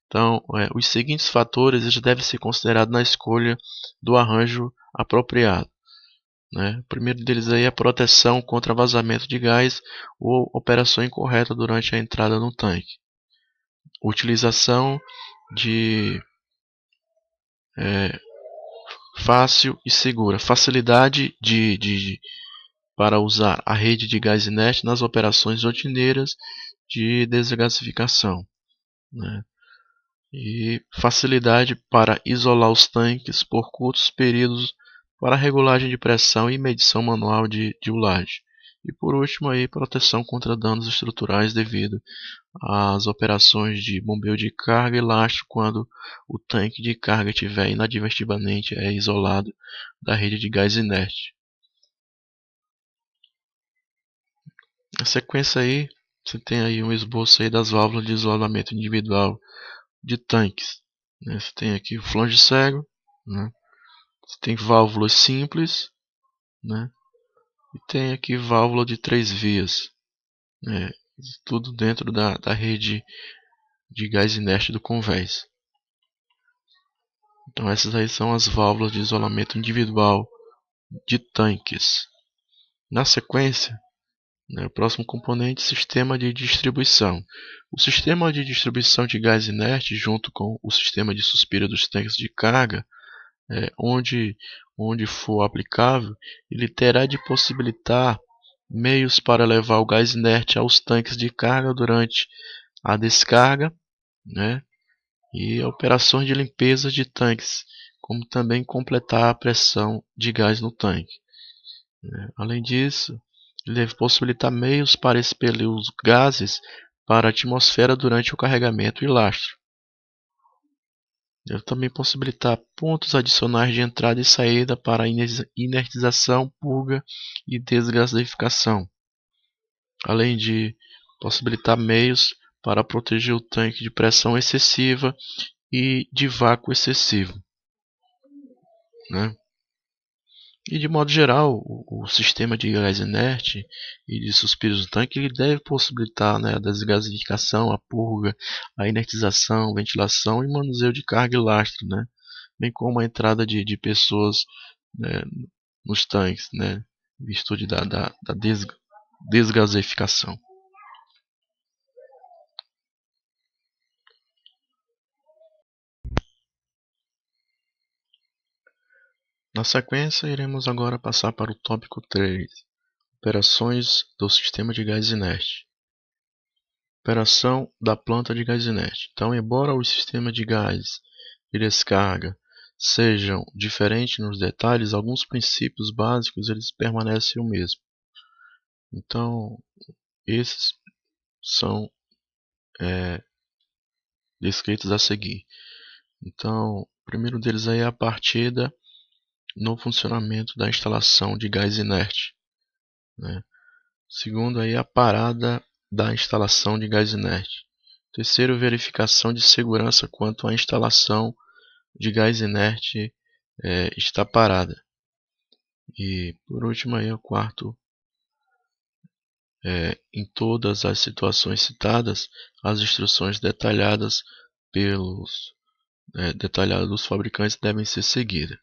Speaker 1: Então, os seguintes fatores eles devem ser considerados na escolha do arranjo apropriado. Né? O primeiro deles aí é a proteção contra vazamento de gás ou operação incorreta durante a entrada no tanque. Utilização de fácil e segura. Facilidade para usar a rede de gás inerte nas operações rotineiras de desgasificação. Né? E facilidade para isolar os tanques por curtos períodos para regulagem de pressão e medição manual de ulagem. E por último, aí, proteção contra danos estruturais devido às operações de bombeio de carga e lastro quando o tanque de carga estiver inadvertidamente isolado da rede de gás inerte. Na sequência aí, você tem aí um esboço aí das válvulas de isolamento individual de tanques. Né? Você tem aqui o flange cego, né? Você tem válvulas simples, né? E tem aqui válvula de 3 vias, né? Tudo dentro da rede de gás inerte do convés. Então essas aí são as válvulas de isolamento individual de tanques. Na sequência, né, o próximo componente, sistema de distribuição. O sistema de distribuição de gás inerte, junto com o sistema de suspiro dos tanques de carga, onde for aplicável, ele terá de possibilitar meios para levar o gás inerte aos tanques de carga durante a descarga, né, e operações de limpeza de tanques, como também completar a pressão de gás no tanque. Além disso, ele deve possibilitar meios para expelir os gases para a atmosfera durante o carregamento e lastro. Deve também possibilitar pontos adicionais de entrada e saída para inertização, purga e desgasificação, além de possibilitar meios para proteger o tanque de pressão excessiva e de vácuo excessivo. Né? E de modo geral, o sistema de gás inerte e de suspiros do tanque ele deve possibilitar, né, a desgasificação, a purga, a inertização, ventilação e manuseio de carga e lastro, né? Bem como a entrada de pessoas, né, nos tanques, né, em virtude da desgasificação. Na sequência, iremos agora passar para o tópico 3, operações do sistema de gás inerte. Operação da planta de gás inerte. Então, embora os sistemas de gás de descarga sejam diferentes nos detalhes, alguns princípios básicos eles permanecem o mesmo. Então, esses são descritos a seguir. Então, o primeiro deles aí é a partida no funcionamento da instalação de gás inerte. Né? Segundo aí a parada da instalação de gás inerte. Terceiro, verificação de segurança quanto à instalação de gás inerte está parada. E por último, aí, o quarto, em todas as situações citadas, as instruções detalhadas dos fabricantes devem ser seguidas.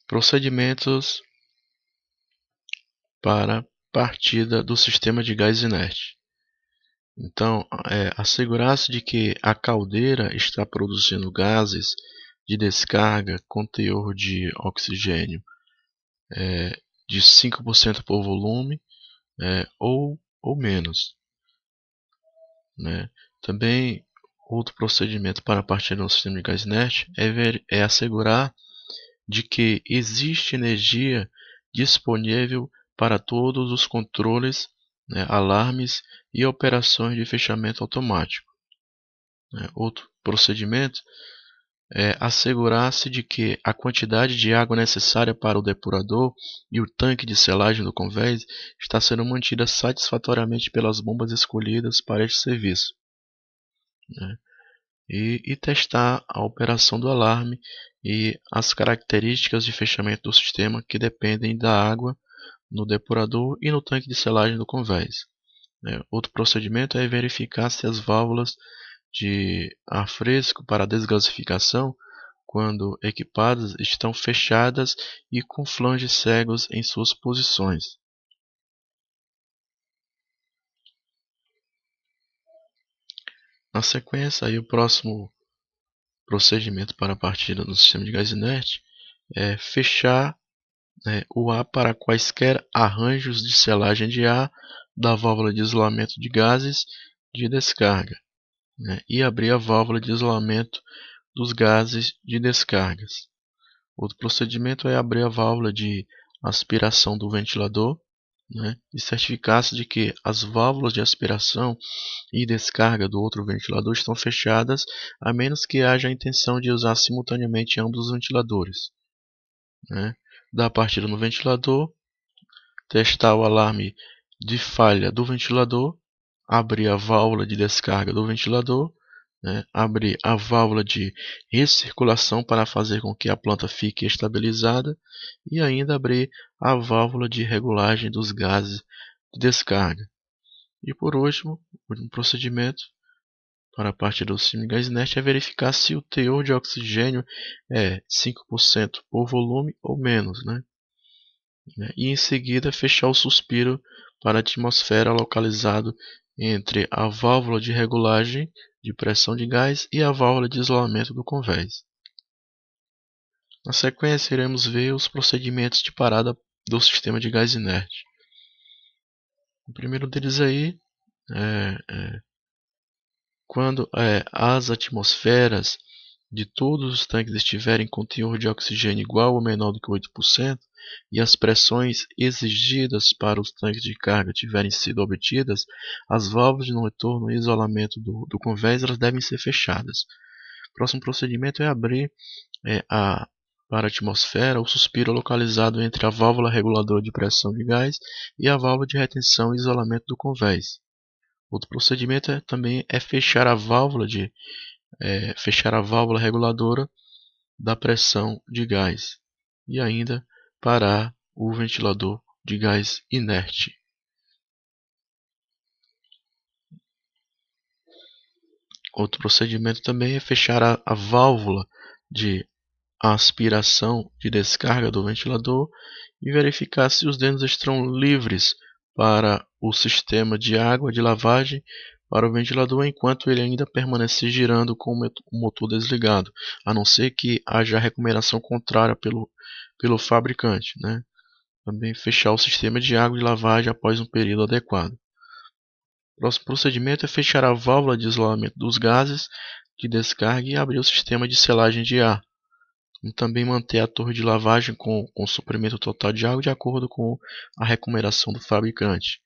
Speaker 1: Procedimentos para partida do sistema de gás inerte. Então, assegurar-se de que a caldeira está produzindo gases de descarga com teor de oxigênio de 5% por volume ou menos, né? Também, outro procedimento para a partida do sistema de gás inerte é assegurar de que existe energia disponível para todos os controles, né, alarmes e operações de fechamento automático. Outro procedimento é assegurar-se de que a quantidade de água necessária para o depurador e o tanque de selagem do convés está sendo mantida satisfatoriamente pelas bombas escolhidas para este serviço, né? E testar a operação do alarme e as características de fechamento do sistema que dependem da água no depurador e no tanque de selagem do convés. Outro procedimento é verificar se as válvulas de ar fresco para desgasificação, quando equipadas, estão fechadas e com flanges cegos em suas posições. Na sequência, aí, o próximo procedimento para a partida do sistema de gás inerte é fechar o ar para quaisquer arranjos de selagem de ar da válvula de isolamento de gases de descarga, né, e abrir a válvula de isolamento dos gases de descargas. Outro procedimento é abrir a válvula de aspiração do ventilador, né, e certificar-se de que as válvulas de aspiração e descarga do outro ventilador estão fechadas, a menos que haja a intenção de usar simultaneamente ambos os ventiladores, né. Dar a partida no ventilador, testar o alarme de falha do ventilador, abrir a válvula de descarga do ventilador, né, abrir a válvula de recirculação para fazer com que a planta fique estabilizada e ainda abrir a válvula de regulagem dos gases de descarga. E por último, o último procedimento para a parte do sistema de gás inerte é verificar se o teor de oxigênio é 5% por volume ou menos, né? E em seguida fechar o suspiro para a atmosfera localizado entre a válvula de regulagem de pressão de gás e a válvula de isolamento do convés. Na sequência, iremos ver os procedimentos de parada do sistema de gás inerte. O primeiro deles aí quando as atmosferas de todos os tanques estiverem com teor de oxigênio igual ou menor do que 8% e as pressões exigidas para os tanques de carga tiverem sido obtidas, as válvulas de não retorno e isolamento do convés elas devem ser fechadas. O próximo procedimento é abrir para a atmosfera o suspiro localizado entre a válvula reguladora de pressão de gás e a válvula de retenção e isolamento do convés. Outro procedimento também é fechar a válvula reguladora da pressão de gás e ainda parar o ventilador de gás inerte. Outro procedimento também é fechar a válvula de aspiração de descarga do ventilador e verificar se os dedos estão livres para o sistema de água de lavagem para o ventilador enquanto ele ainda permanecer girando com o motor desligado, a não ser que haja recomendação contrária pelo fabricante, né? Também fechar o sistema de água de lavagem após um período adequado. O próximo procedimento é fechar a válvula de isolamento dos gases de descarga e abrir o sistema de selagem de ar. E também manter a torre de lavagem com suprimento total de água de acordo com a recomendação do fabricante.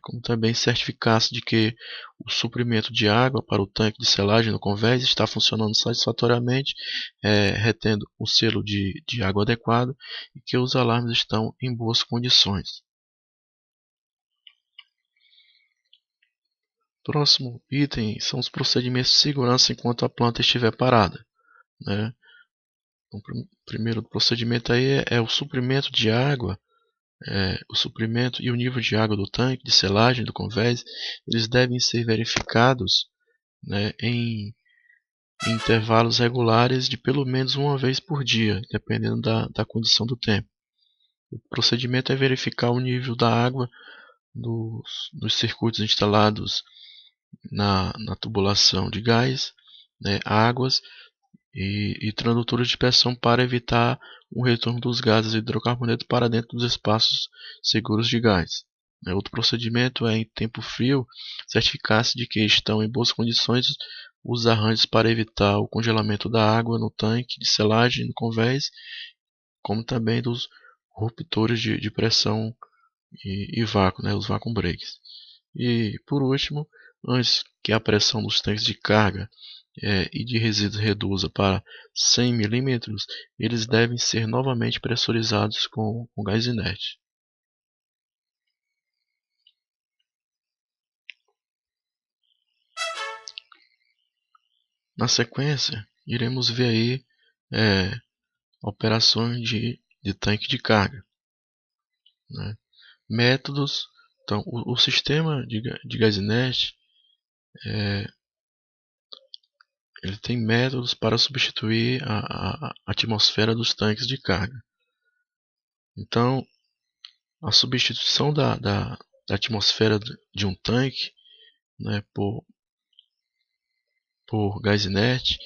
Speaker 1: Como também certificar-se de que o suprimento de água para o tanque de selagem no convés está funcionando satisfatoriamente, retendo o selo de água adequado e que os alarmes estão em boas condições. Próximo item são os procedimentos de segurança enquanto a planta estiver parada, né? O primeiro procedimento aí é o suprimento de água, o suprimento e o nível de água do tanque de selagem do convés, eles devem ser verificados, né, em intervalos regulares de pelo menos uma vez por dia, dependendo da condição do tempo. O procedimento é verificar o nível da água dos circuitos instalados na tubulação de gás, né, águas e tradutores de pressão para evitar o retorno dos gases de hidrocarboneto para dentro dos espaços seguros de gás. Outro procedimento é, em tempo frio, certificar-se de que estão em boas condições os arranjos para evitar o congelamento da água no tanque de selagem no convés, como também dos ruptores de pressão e vácuo, né, os vacuum breaks. E por último, antes que a pressão dos tanques de carga e de resíduos reduza para 100 milímetros, eles devem ser novamente pressurizados com gás inerte. Na sequência, iremos ver aí operações de tanque de carga, né? Métodos. Então, o sistema de gás inerte ele tem métodos para substituir a atmosfera dos tanques de carga. Então, a substituição da atmosfera de um tanque, né, por gás inerte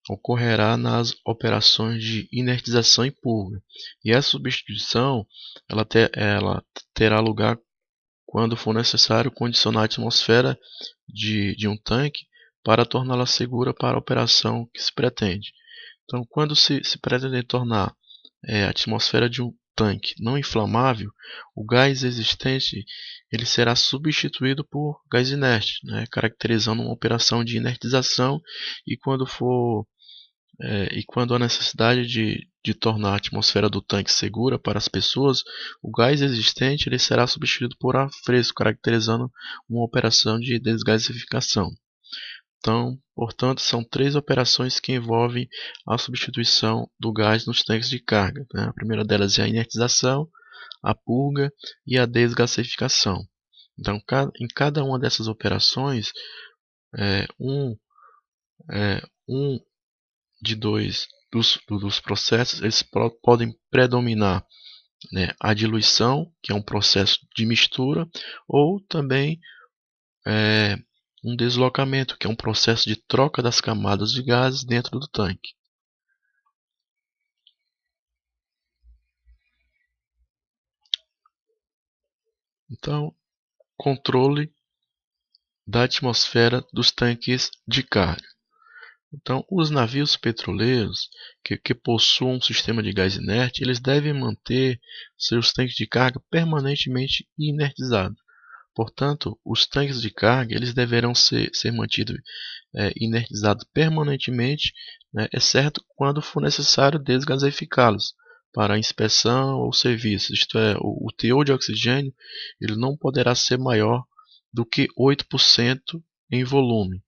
Speaker 1: ocorrerá nas operações de inertização e purga. E essa substituição ela terá lugar quando for necessário condicionar a atmosfera de um tanque para torná-la segura para a operação que se pretende. Então, quando se pretende tornar a atmosfera de um tanque não inflamável, o gás existente ele será substituído por gás inerte, né, caracterizando uma operação de inertização e quando há necessidade de tornar a atmosfera do tanque segura para as pessoas, o gás existente ele será substituído por ar fresco, caracterizando uma operação de desgasificação. Então, portanto, são três operações que envolvem a substituição do gás nos tanques de carga, né? A primeira delas é a inertização, a purga e a desgasificação. Então, em cada uma dessas operações, é, um, um de dois dos processos eles podem predominar, né, a diluição, que é um processo de mistura, ou também é, um deslocamento, que é um processo de troca das camadas de gases dentro do tanque. Então, controle da atmosfera dos tanques de carga. Então, os navios petroleiros que possuam um sistema de gás inerte, eles devem manter seus tanques de carga permanentemente inertizados. Portanto, os tanques de carga eles deverão ser mantidos inertizados permanentemente, né, exceto quando for necessário desgasificá-los para inspeção ou serviço. Isto é, o teor de oxigênio ele não poderá ser maior do que 8% em volume.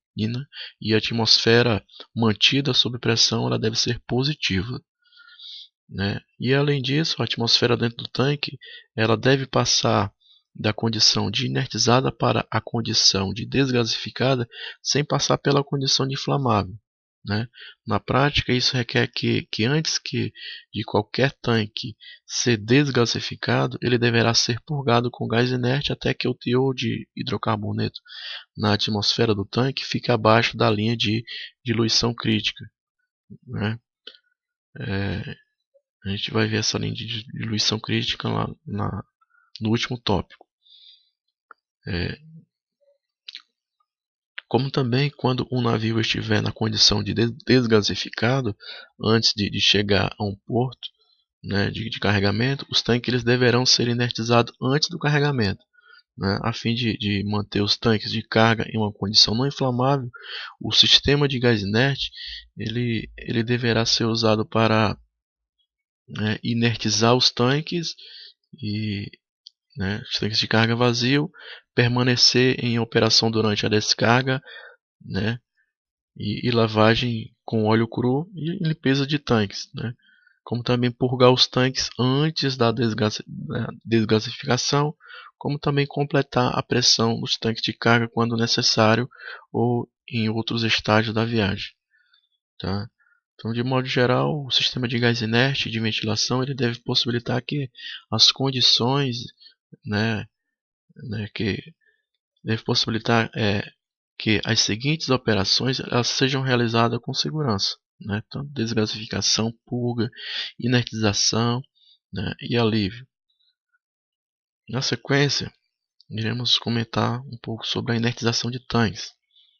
Speaker 1: E a atmosfera mantida sob pressão ela deve ser positiva, né? E além disso, a atmosfera dentro do tanque ela deve passar da condição de inertizada para a condição de desgasificada sem passar pela condição de inflamável, né? Na prática, isso requer que antes de qualquer tanque ser desgasificado, ele deverá ser purgado com gás inerte até que o teor de hidrocarboneto na atmosfera do tanque fique abaixo da linha de diluição crítica, né? A gente vai ver essa linha de diluição crítica lá no último tópico. Como também quando um navio estiver na condição de desgasificado, antes de chegar a um porto, né, de carregamento, os tanques eles deverão ser inertizados antes do carregamento, né, a fim de manter os tanques de carga em uma condição não inflamável. O sistema de gás inerte ele deverá ser usado para, né, inertizar os tanques e né, os tanques de carga vazio, permanecer em operação durante a descarga, né, e lavagem com óleo cru e limpeza de tanques, né, como também purgar os tanques antes da desgasificação, como também completar a pressão dos tanques de carga quando necessário ou em outros estágios da viagem. Tá? Então, de modo geral, o sistema de gás inerte de ventilação ele deve possibilitar que as condições, né, que deve possibilitar que as seguintes operações elas sejam realizadas com segurança, né? Então, desgasificação, purga, inertização, né, e alívio. Na sequência, iremos comentar um pouco sobre a inertização de tanques.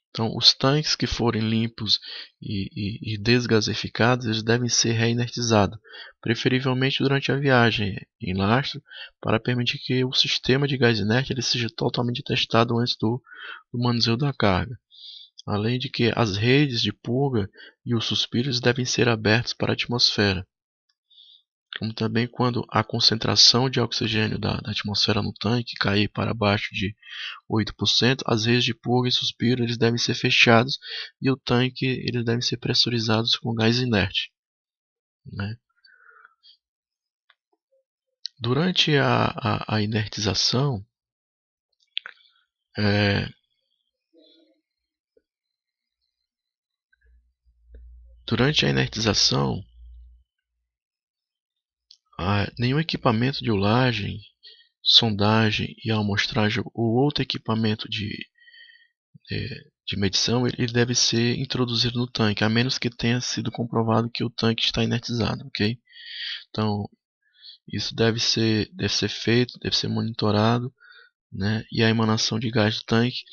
Speaker 1: Então, os tanques que forem limpos e desgasificados, eles devem ser reinertizados, preferivelmente durante a viagem em lastro, para permitir que o sistema de gás inerte ele seja totalmente testado antes do manuseio da carga. Além de que as redes de purga e os suspiros devem ser abertos para a atmosfera. Como também quando a concentração de oxigênio da atmosfera no tanque cair para abaixo de 8%, as redes de purga e suspiro eles devem ser fechados e o tanque eles devem ser pressurizados com gás inerte, né? Durante a inertização, é, durante a inertização, nenhum equipamento de ulagem, sondagem e amostragem ou outro equipamento de medição ele deve ser introduzido no tanque, a menos que tenha sido comprovado que o tanque está inertizado, ok? Então, isso deve ser feito, deve ser monitorado, né? E a emanação de gás do tanque,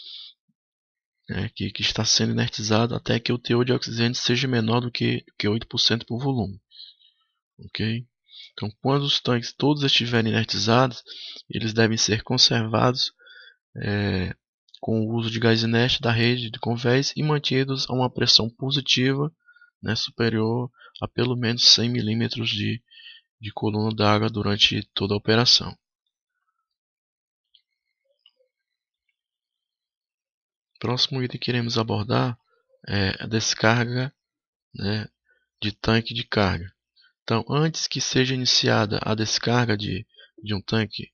Speaker 1: né, que está sendo inertizado até que o teor de oxigênio seja menor do que 8% por volume, ok? Então, quando os tanques todos estiverem inertizados, eles devem ser conservados com o uso de gás inerte da rede de convés e mantidos a uma pressão positiva, né, superior a pelo menos 100 milímetros de coluna d'água durante toda a operação. Próximo item que iremos abordar é a descarga, né, de tanque de carga. Então, antes que seja iniciada a descarga de um tanque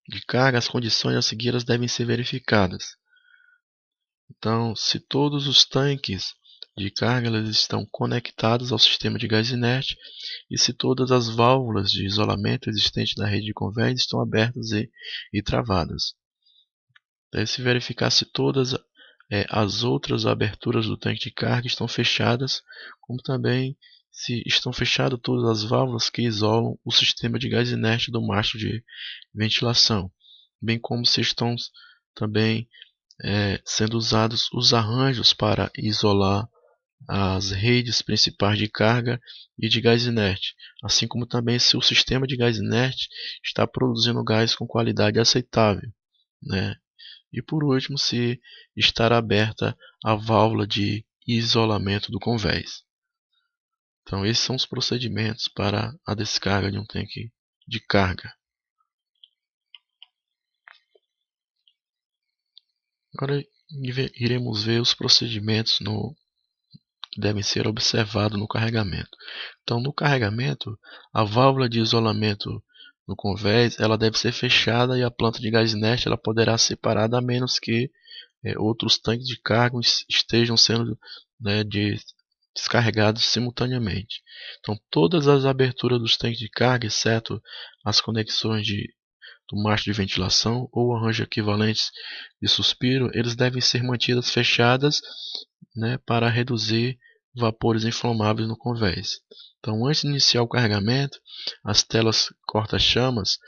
Speaker 1: de carga, as condições a seguir devem ser verificadas. Então, se todos os tanques de carga eles estão conectados ao sistema de gás inerte e se todas as válvulas de isolamento existentes na rede de convés estão abertas e travadas. Deve-se verificar se todas as outras aberturas do tanque de carga estão fechadas, como também se estão fechadas todas as válvulas que isolam o sistema de gás inerte do mastro de ventilação, bem como se estão também sendo usados os arranjos para isolar as redes principais de carga e de gás inerte, assim como também se o sistema de gás inerte está produzindo gás com qualidade aceitável, né? E por último, se estar aberta a válvula de isolamento do convés. Então, esses são os procedimentos para a descarga de um tanque de carga. Agora iremos ver os procedimentos que devem ser observados no carregamento. Então, no carregamento, a válvula de isolamento no convés ela deve ser fechada e a planta de gás inerte ela poderá ser parada a menos que outros tanques de carga estejam sendo, né, descarregados simultaneamente. Então, todas as aberturas dos tanques de carga, exceto as conexões do mastro de ventilação ou arranjo equivalentes de suspiro, eles devem ser mantidas fechadas, né, para reduzir vapores inflamáveis no convés. Então, antes de iniciar o carregamento, as telas corta-chamas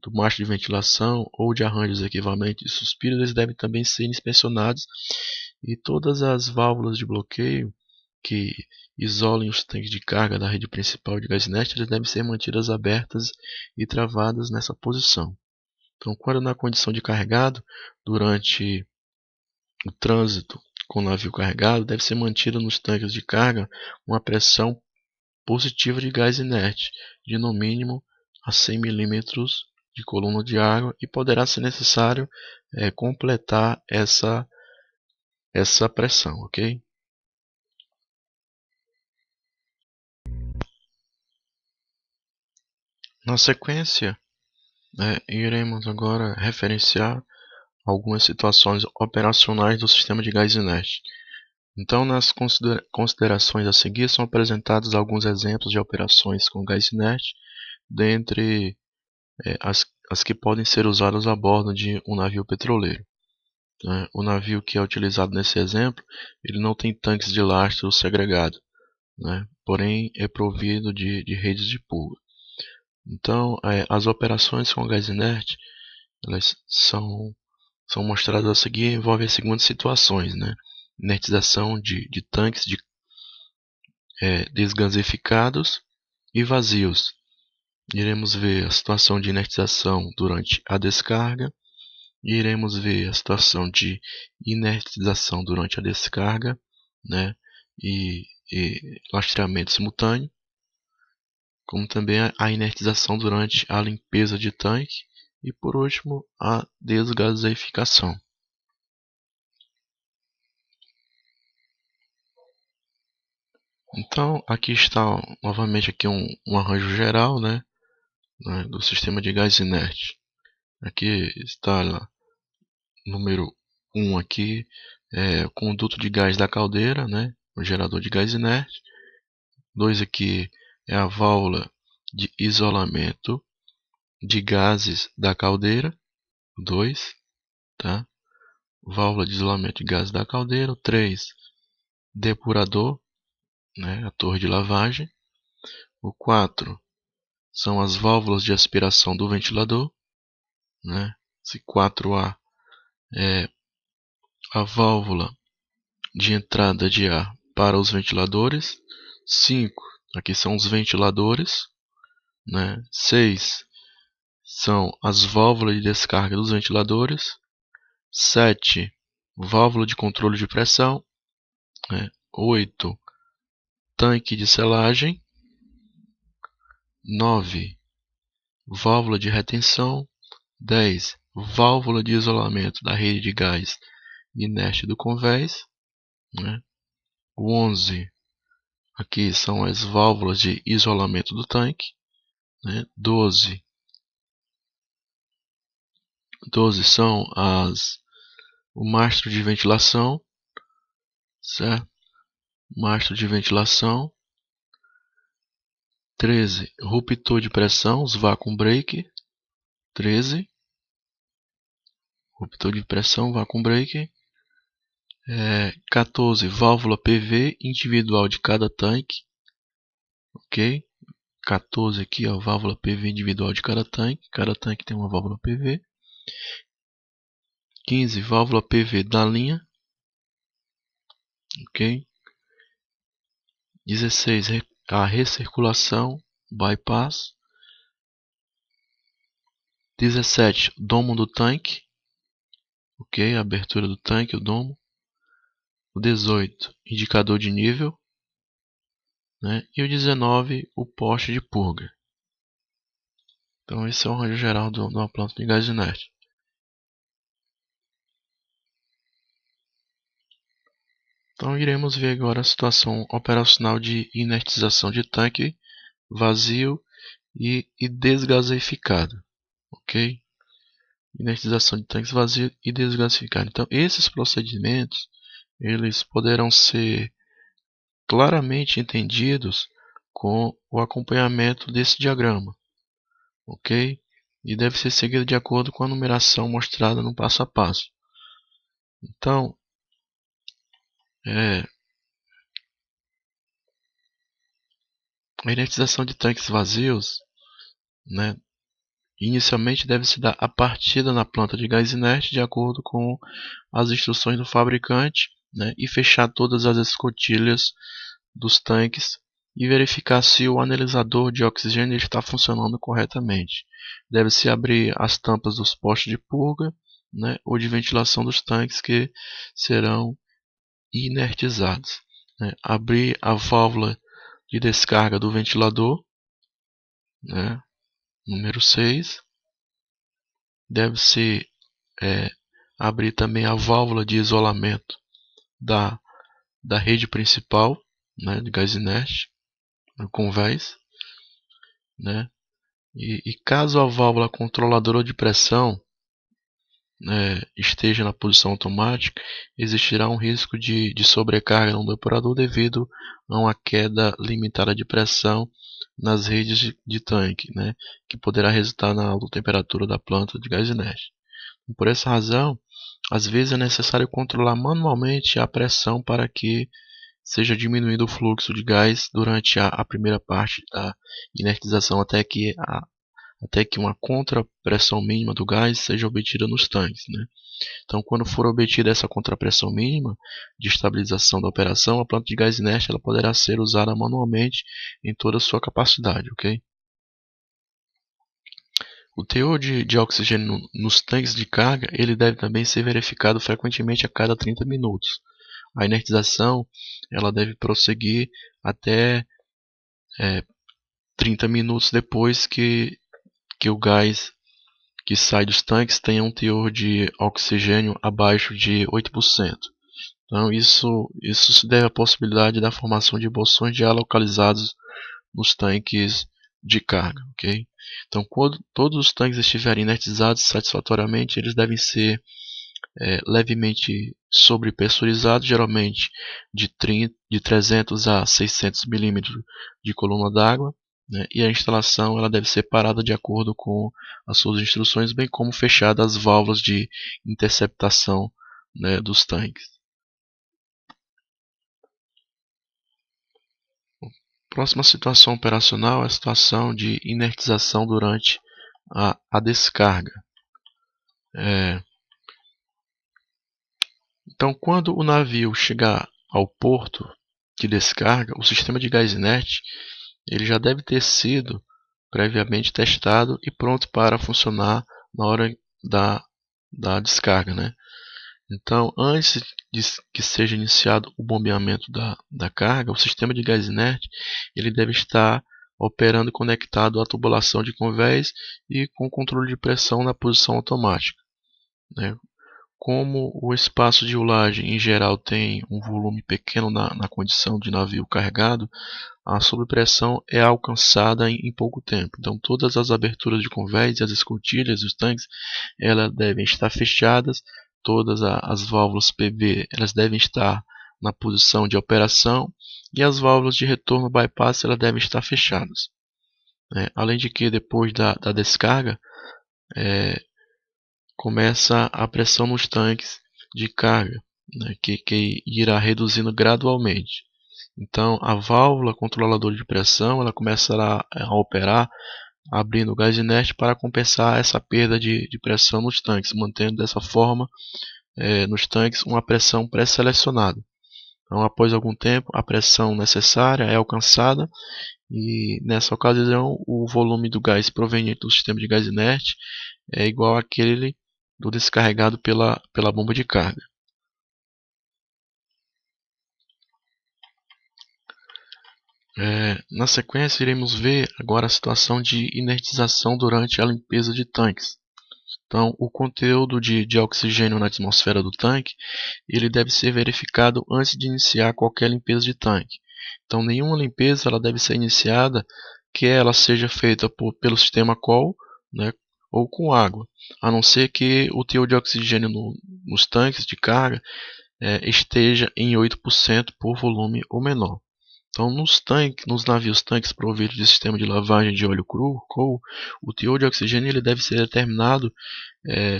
Speaker 1: do mastro de ventilação ou de arranjos equivalentes de suspiro eles devem também ser inspecionados e todas as válvulas de bloqueio que isolem os tanques de carga da rede principal de gás inerte eles devem ser mantidas abertas e travadas nessa posição. Então, quando na condição de carregado, durante o trânsito com o navio carregado, deve ser mantida nos tanques de carga uma pressão positiva de gás inerte, de no mínimo a 100 milímetros de coluna de água e poderá ser necessário completar essa pressão, ok? Na sequência, iremos agora referenciar algumas situações operacionais do sistema de gás inerte. Então, nas considerações a seguir, são apresentados alguns exemplos de operações com gás inerte, dentre as que podem ser usadas a bordo de um navio petroleiro. O navio que é utilizado nesse exemplo, ele não tem tanques de lastro segregado, porém é provido de redes de purga. Então, as operações com gás inerte, elas são mostradas a seguir e envolvem as seguintes situações, inertização de tanques desgasificados e vazios. Iremos ver a situação de inertização durante a descarga, e iremos ver a situação de inertização durante a descarga, e lastreamento simultâneo, como também a inertização durante a limpeza de tanque e, por último, a desgaseificação. Então, aqui está novamente aqui um arranjo geral, do sistema de gás inerte. Aqui está lá, número 1 aqui, o conduto de gás da caldeira, o gerador de gás inerte. 2 aqui é a válvula de isolamento de gases da caldeira. 2, tá? Válvula de isolamento de gases da caldeira. 3, depurador, a torre de lavagem. O 4 são as válvulas de aspiração do ventilador, Esse 4A é a válvula de entrada de ar para os ventiladores. 5, aqui são os ventiladores, 6 são as válvulas de descarga dos ventiladores. 7, válvula de controle de pressão. 8, tanque de selagem. 9, válvula de retenção. 10, válvula de isolamento da rede de gás inerte do convés. O 11, aqui são as válvulas de isolamento do tanque. 12 são o mastro de ventilação, certo? Mastro de ventilação. 13, ruptor de pressão, os vacuum brake. 13, ruptor de pressão, vacuum brake. 14, válvula PV individual de cada tanque, ok? 14 aqui, ó, válvula PV individual de cada tanque tem uma válvula PV. 15, válvula PV da linha, ok? 16, a recirculação, bypass. 17, domo do tanque, ok? A abertura do tanque, o domo. O 18, indicador de nível, e o 19, o poste de purga. Então esse é o arranjo geral de uma planta de gás inerte. Então iremos ver agora a situação operacional de inertização de tanque vazio e desgaseificado, ok? Inertização de tanques vazio e desgasificado. Então esses procedimentos eles poderão ser claramente entendidos com o acompanhamento desse diagrama, ok? E deve ser seguido de acordo com a numeração mostrada no passo a passo. Então, a inertização de tanques vazios, inicialmente deve se dar a partida na planta de gás inerte de acordo com as instruções do fabricante, e fechar todas as escotilhas dos tanques e verificar se o analisador de oxigênio está funcionando corretamente. Deve-se abrir as tampas dos postes de purga, ou de ventilação dos tanques que serão inertizados. Abrir a válvula de descarga do ventilador, número 6. deve-se abrir também a válvula de isolamento da rede principal, né, de gás inerte, convés, né? E caso a válvula controladora de pressão esteja na posição automática, existirá um risco de sobrecarga no depurador devido a uma queda limitada de pressão nas redes de tanque, né, que poderá resultar na alta temperatura da planta de gás inerte. Por essa razão, às vezes é necessário controlar manualmente a pressão para que seja diminuído o fluxo de gás durante a primeira parte da inertização até que uma contrapressão mínima do gás seja obtida nos tanques, né? Então, quando for obtida essa contrapressão mínima de estabilização da operação, a planta de gás inerte ela poderá ser usada manualmente em toda a sua capacidade, ok? O teor de oxigênio nos tanques de carga ele deve também ser verificado frequentemente a cada 30 minutos. A inertização ela deve prosseguir até 30 minutos depois que o gás que sai dos tanques tenha um teor de oxigênio abaixo de 8%. Então isso se deve à possibilidade da formação de bolsões de ar localizados nos tanques de carga, ok? Então quando todos os tanques estiverem inertizados satisfatoriamente, eles devem ser levemente sobrepressurizados, geralmente de 300 a 600 milímetros de coluna d'água, né? E a instalação ela deve ser parada de acordo com as suas instruções, bem como fechadas as válvulas de interceptação, né, dos tanques. Próxima situação operacional é a situação de inertização durante a descarga. Então, quando o navio chegar ao porto de descarga, o sistema de gás inerte ele já deve ter sido previamente testado e pronto para funcionar na hora da descarga, né? Então, antes de que seja iniciado o bombeamento da carga, o sistema de gás inerte ele deve estar operando conectado à tubulação de convés e com controle de pressão na posição automática, né? Como o espaço de ulagem em geral tem um volume pequeno na condição de navio carregado, a sobrepressão é alcançada em pouco tempo. Então todas as aberturas de convés e as escotilhas dos tanques elas devem estar fechadas, todas as válvulas PV elas devem estar na posição de operação e as válvulas de retorno bypass elas devem estar fechadas. Além de que depois da descarga começa a pressão nos tanques de carga, né, que irá reduzindo gradualmente. Então, a válvula controladora de pressão ela começará a operar abrindo o gás inerte para compensar essa perda de pressão nos tanques, mantendo dessa forma nos tanques uma pressão pré-selecionada. Então, após algum tempo, a pressão necessária é alcançada e nessa ocasião o volume do gás proveniente do sistema de gás inerte é igual àquele do descarregado pela bomba de carga. Na sequência, iremos ver agora a situação de inertização durante a limpeza de tanques. Então, o conteúdo de oxigênio na atmosfera do tanque ele deve ser verificado antes de iniciar qualquer limpeza de tanque. Então, nenhuma limpeza ela deve ser iniciada que ela seja feita pelo sistema COL, né, ou com água, a não ser que o teor de oxigênio nos tanques de carga esteja em 8% por volume ou menor. Então, nos navios tanques providos de sistema de lavagem de óleo cru, COL, o teor de oxigênio ele deve ser determinado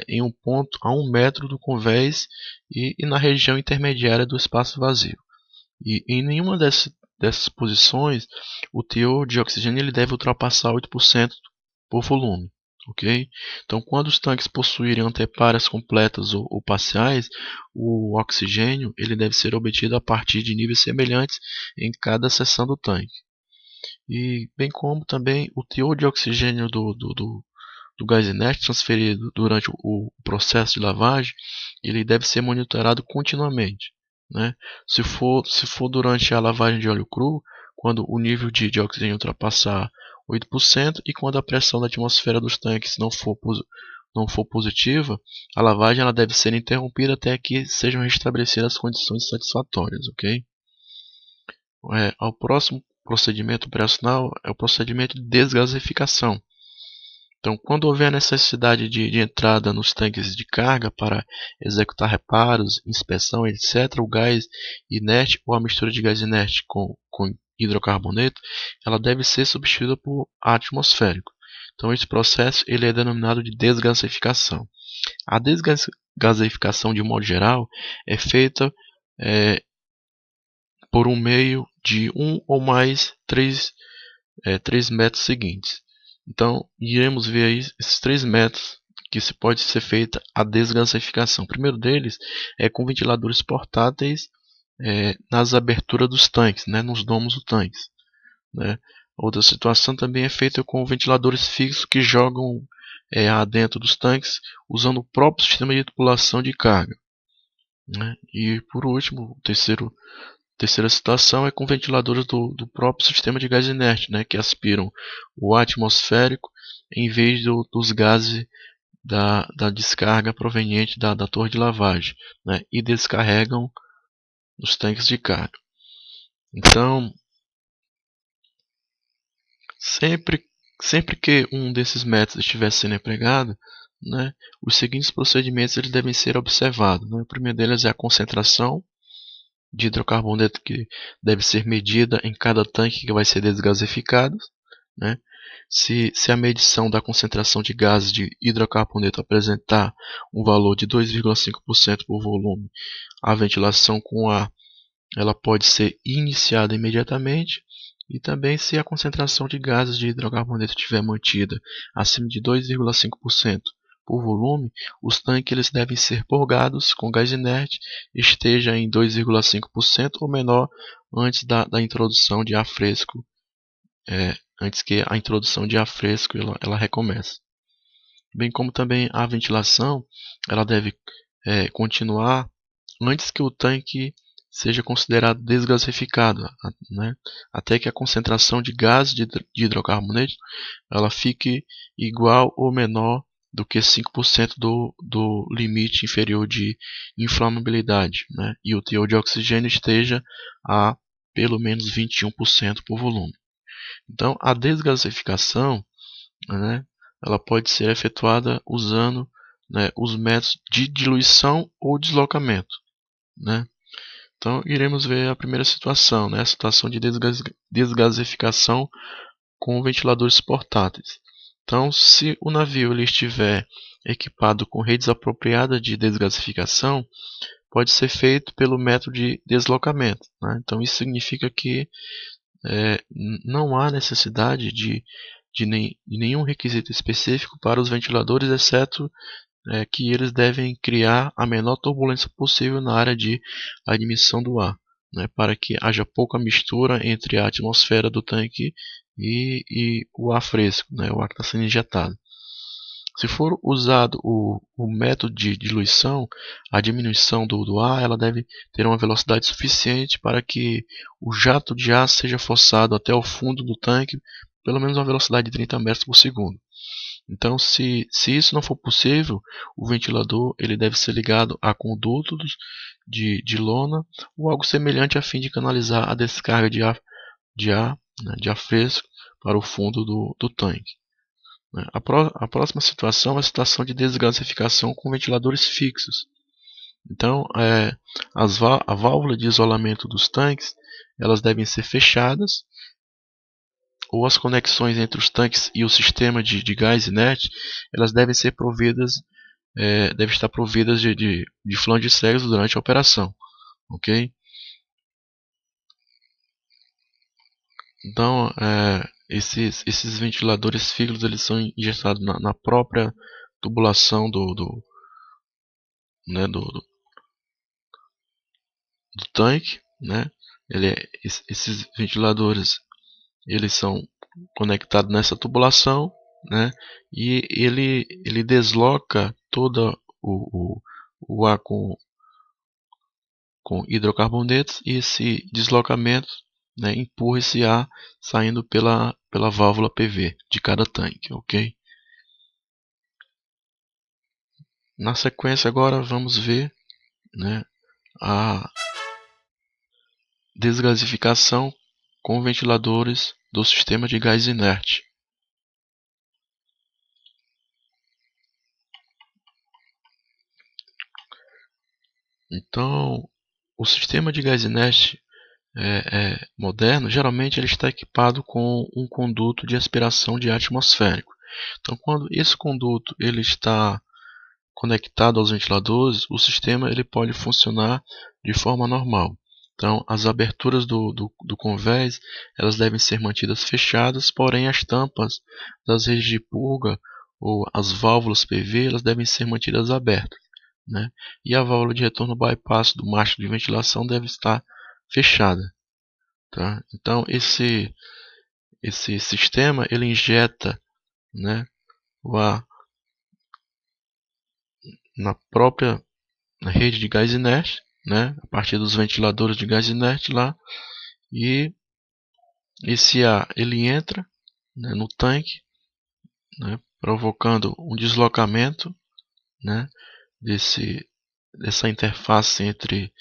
Speaker 1: em um ponto a 1 metro do convés e na região intermediária do espaço vazio. E em nenhuma dessas posições o teor de oxigênio ele deve ultrapassar 8% por volume. Okay? Então, quando os tanques possuírem anteparas completas ou parciais, o oxigênio ele deve ser obtido a partir de níveis semelhantes em cada seção do tanque. E bem como também o teor de oxigênio do gás inerte transferido durante o processo de lavagem, ele deve ser monitorado continuamente, né? Se for durante a lavagem de óleo cru, quando o nível de oxigênio ultrapassar 8% e quando a pressão da atmosfera dos tanques não for não for positiva, a lavagem ela deve ser interrompida até que sejam restabelecidas as condições satisfatórias, ok? O próximo procedimento operacional é o procedimento de desgasificação. Então, quando houver necessidade de entrada nos tanques de carga para executar reparos, inspeção, etc., o gás inerte ou a mistura de gás inerte com hidrocarboneto, ela deve ser substituída por ar atmosférico. Então, esse processo ele é denominado de desgasificação. A desgasificação, de modo geral, é feita por um meio de um ou mais três métodos seguintes. Então, iremos ver aí esses três métodos que se pode ser feita a desgasificação. O primeiro deles é com ventiladores portáteis nas aberturas dos tanques, nos domos dos tanques. Outra situação também é feita com ventiladores fixos que jogam ar dentro dos tanques usando o próprio sistema de tubulação de carga. E por último, terceira situação é com ventiladores do próprio sistema de gás inerte, que aspiram o ar atmosférico em vez dos gases da descarga proveniente da torre de lavagem, e descarregam os tanques de carga. Então, sempre que um desses métodos estiver sendo empregado, os seguintes procedimentos eles devem ser observados. O primeiro deles é a concentração de hidrocarboneto que deve ser medida em cada tanque que vai ser desgasificado. Se a medição da concentração de gases de hidrocarboneto apresentar um valor de 2,5% por volume, a ventilação com ar ela pode ser iniciada imediatamente. E também, se a concentração de gases de hidrocarboneto estiver mantida acima de 2,5% por volume, os tanques eles devem ser purgados com gás inerte, esteja em 2,5% ou menor antes da introdução de ar fresco, antes que a introdução de ar fresco ela recomece. Bem como também a ventilação ela deve continuar antes que o tanque seja considerado desgasificado, até que a concentração de gás de hidrocarboneto ela fique igual ou menor do que 5% do limite inferior de inflamabilidade, e o teor de oxigênio esteja a pelo menos 21% por volume. Então, a desgasificação ela pode ser efetuada usando os métodos de diluição ou deslocamento. Então, iremos ver a primeira situação, a situação de desgasificação com ventiladores portáteis. Então, se o navio ele estiver equipado com redes apropriadas de desgasificação, pode ser feito pelo método de deslocamento. Então, isso significa que não há necessidade de nenhum requisito específico para os ventiladores, exceto que eles devem criar a menor turbulência possível na área de admissão do ar, para que haja pouca mistura entre a atmosfera do tanque e o ar fresco, o ar que está sendo injetado. Se for usado o método de diluição, a diminuição do ar ela deve ter uma velocidade suficiente para que o jato de ar seja forçado até o fundo do tanque, pelo menos uma velocidade de 30 metros por segundo. Então, se isso não for possível, o ventilador ele deve ser ligado a condutos de lona ou algo semelhante a fim de canalizar a descarga de ar fresco para o fundo do tanque. A próxima situação é a situação de desgasificação com ventiladores fixos. Então, a válvula de isolamento dos tanques elas devem ser fechadas, ou as conexões entre os tanques e o sistema de gás inerte elas devem ser providas, devem estar providas de flanges cegos durante a operação, ok? Então, esses ventiladores fixos eles são injetados na própria tubulação do tanque, esses ventiladores eles são conectados nessa tubulação, e ele desloca todo o ar com hidrocarbonetos, e esse deslocamento empurra esse ar saindo pela válvula PV de cada tanque, ok? Na sequência agora vamos ver, né, a desgasificação com ventiladores do sistema de gás inerte. Então, o sistema de gás inerte moderno, geralmente ele está equipado com um conduto de aspiração de ar atmosférico. Então, quando esse conduto ele está conectado aos ventiladores, o sistema ele pode funcionar de forma normal. Então, as aberturas do convés elas devem ser mantidas fechadas, porém as tampas das redes de purga ou as válvulas PV elas devem ser mantidas abertas, né? E a válvula de retorno bypass do mastro de ventilação deve estar fechada, tá? Então, esse sistema ele injeta, né, o ar na própria rede de gás inerte, né, a partir dos ventiladores de gás inerte lá, e esse ar ele entra, né, no tanque, né, provocando um deslocamento, né, dessa interface entre,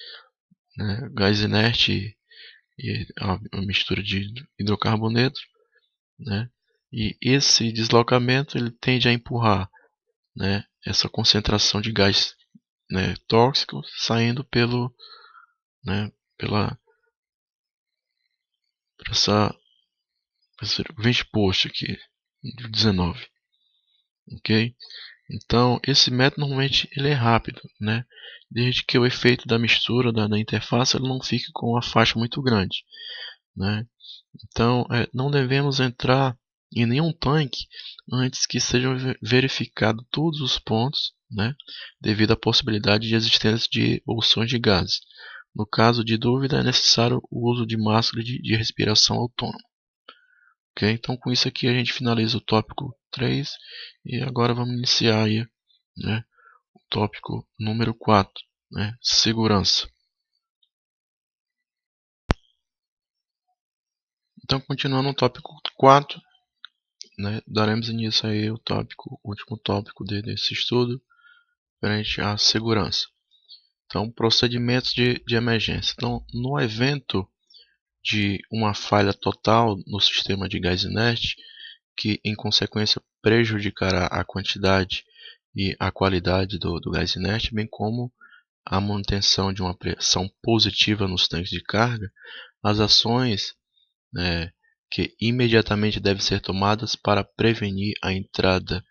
Speaker 1: né, gás inerte e a mistura de hidrocarbonetos, né, e esse deslocamento ele tende a empurrar, né, essa concentração de gás, né, tóxico saindo né, pela por esse vente post aqui de 19, ok? Então esse método normalmente ele é rápido, né? Desde que o efeito da mistura da interface ele não fique com uma faixa muito grande, né? Então não devemos entrar em nenhum tanque antes que sejam verificados todos os pontos, né? Devido à possibilidade de existência de bolsões de gases. No caso de dúvida, é necessário o uso de máscara de respiração autônoma. Ok, então com isso aqui a gente finaliza o tópico 3 e agora vamos iniciar aí, né, o tópico número 4, né, segurança. Então continuando no tópico 4, né, daremos início aí ao tópico, último tópico desse estudo, referente à segurança. Então procedimentos de emergência. Então no evento de uma falha total no sistema de gás inerte, que em consequência prejudicará a quantidade e a qualidade do gás inerte, bem como a manutenção de uma pressão positiva nos tanques de carga, as ações, né, que imediatamente devem ser tomadas para prevenir a entrada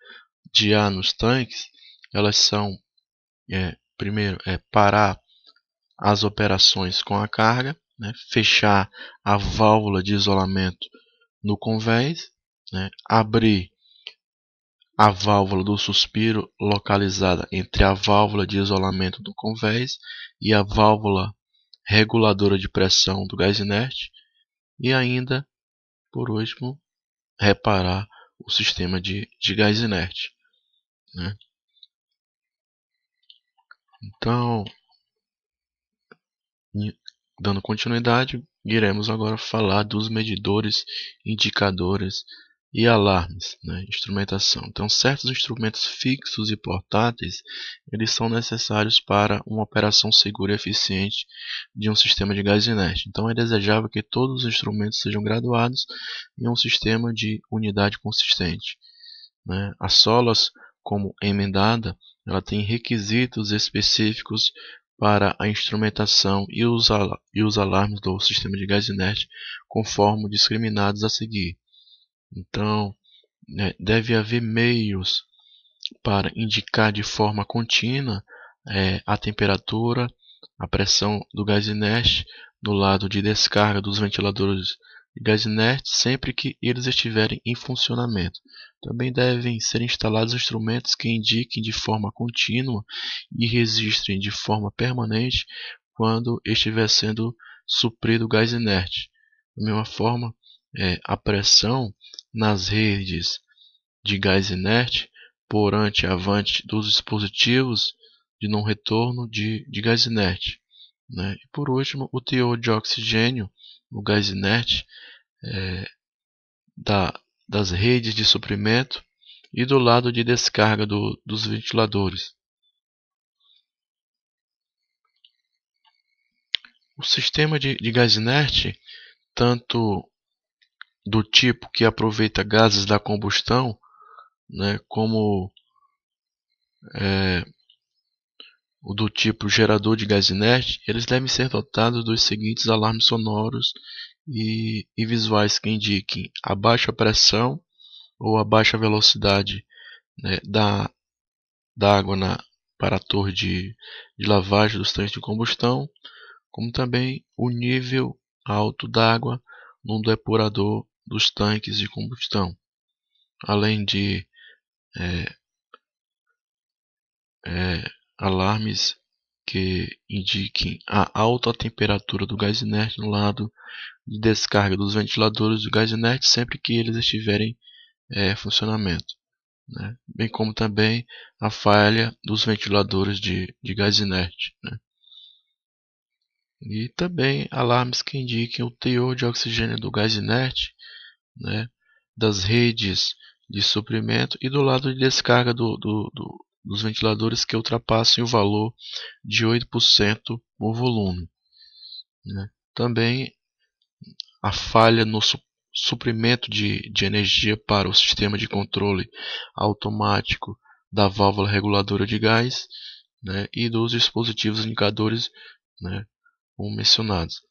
Speaker 1: de ar nos tanques, elas são, primeiro, parar as operações com a carga, né, fechar a válvula de isolamento no convés, né, abrir a válvula do suspiro localizada entre a válvula de isolamento do convés e a válvula reguladora de pressão do gás inerte e ainda, por último, reparar o sistema de gás inerte, né? Então, dando continuidade, iremos agora falar dos medidores, indicadores e alarmes, né? Instrumentação. Então, certos instrumentos fixos e portáteis, eles são necessários para uma operação segura e eficiente de um sistema de gás inerte. Então, é desejável que todos os instrumentos sejam graduados em um sistema de unidade consistente, né? As solas, como emendada, ela tem requisitos específicos para a instrumentação e os alarmes do sistema de gás inerte, conforme discriminados a seguir. Então, né, deve haver meios para indicar de forma contínua a temperatura, a pressão do gás inerte no lado de descarga dos ventiladores de gás inerte sempre que eles estiverem em funcionamento. Também devem ser instalados instrumentos que indiquem de forma contínua e registrem de forma permanente quando estiver sendo suprido o gás inerte. Da mesma forma, a pressão nas redes de gás inerte por ante-avante dos dispositivos de não retorno de gás inerte, né? E por último, o teor de oxigênio no gás inerte da, das redes de suprimento e do lado de descarga dos ventiladores. O sistema de gás inerte, tanto do tipo que aproveita gases da combustão, né, como o do tipo gerador de gás inerte, eles devem ser dotados dos seguintes alarmes sonoros e visuais que indiquem a baixa pressão ou a baixa velocidade, né, da água para a torre de lavagem dos tanques de combustão, como também o nível alto d'água no depurador dos tanques de combustão, além de é, é, alarmes que indiquem a alta temperatura do gás inerte no lado de descarga dos ventiladores do gás inerte sempre que eles estiverem em funcionamento, né? Bem como também a falha dos ventiladores de gás inerte, né? E também alarmes que indiquem o teor de oxigênio do gás inerte, né, das redes de suprimento e do lado de descarga dos ventiladores que ultrapassem o valor de 8% o volume, né. Também a falha no suprimento de energia para o sistema de controle automático da válvula reguladora de gás, né, e dos dispositivos indicadores, né, como mencionados,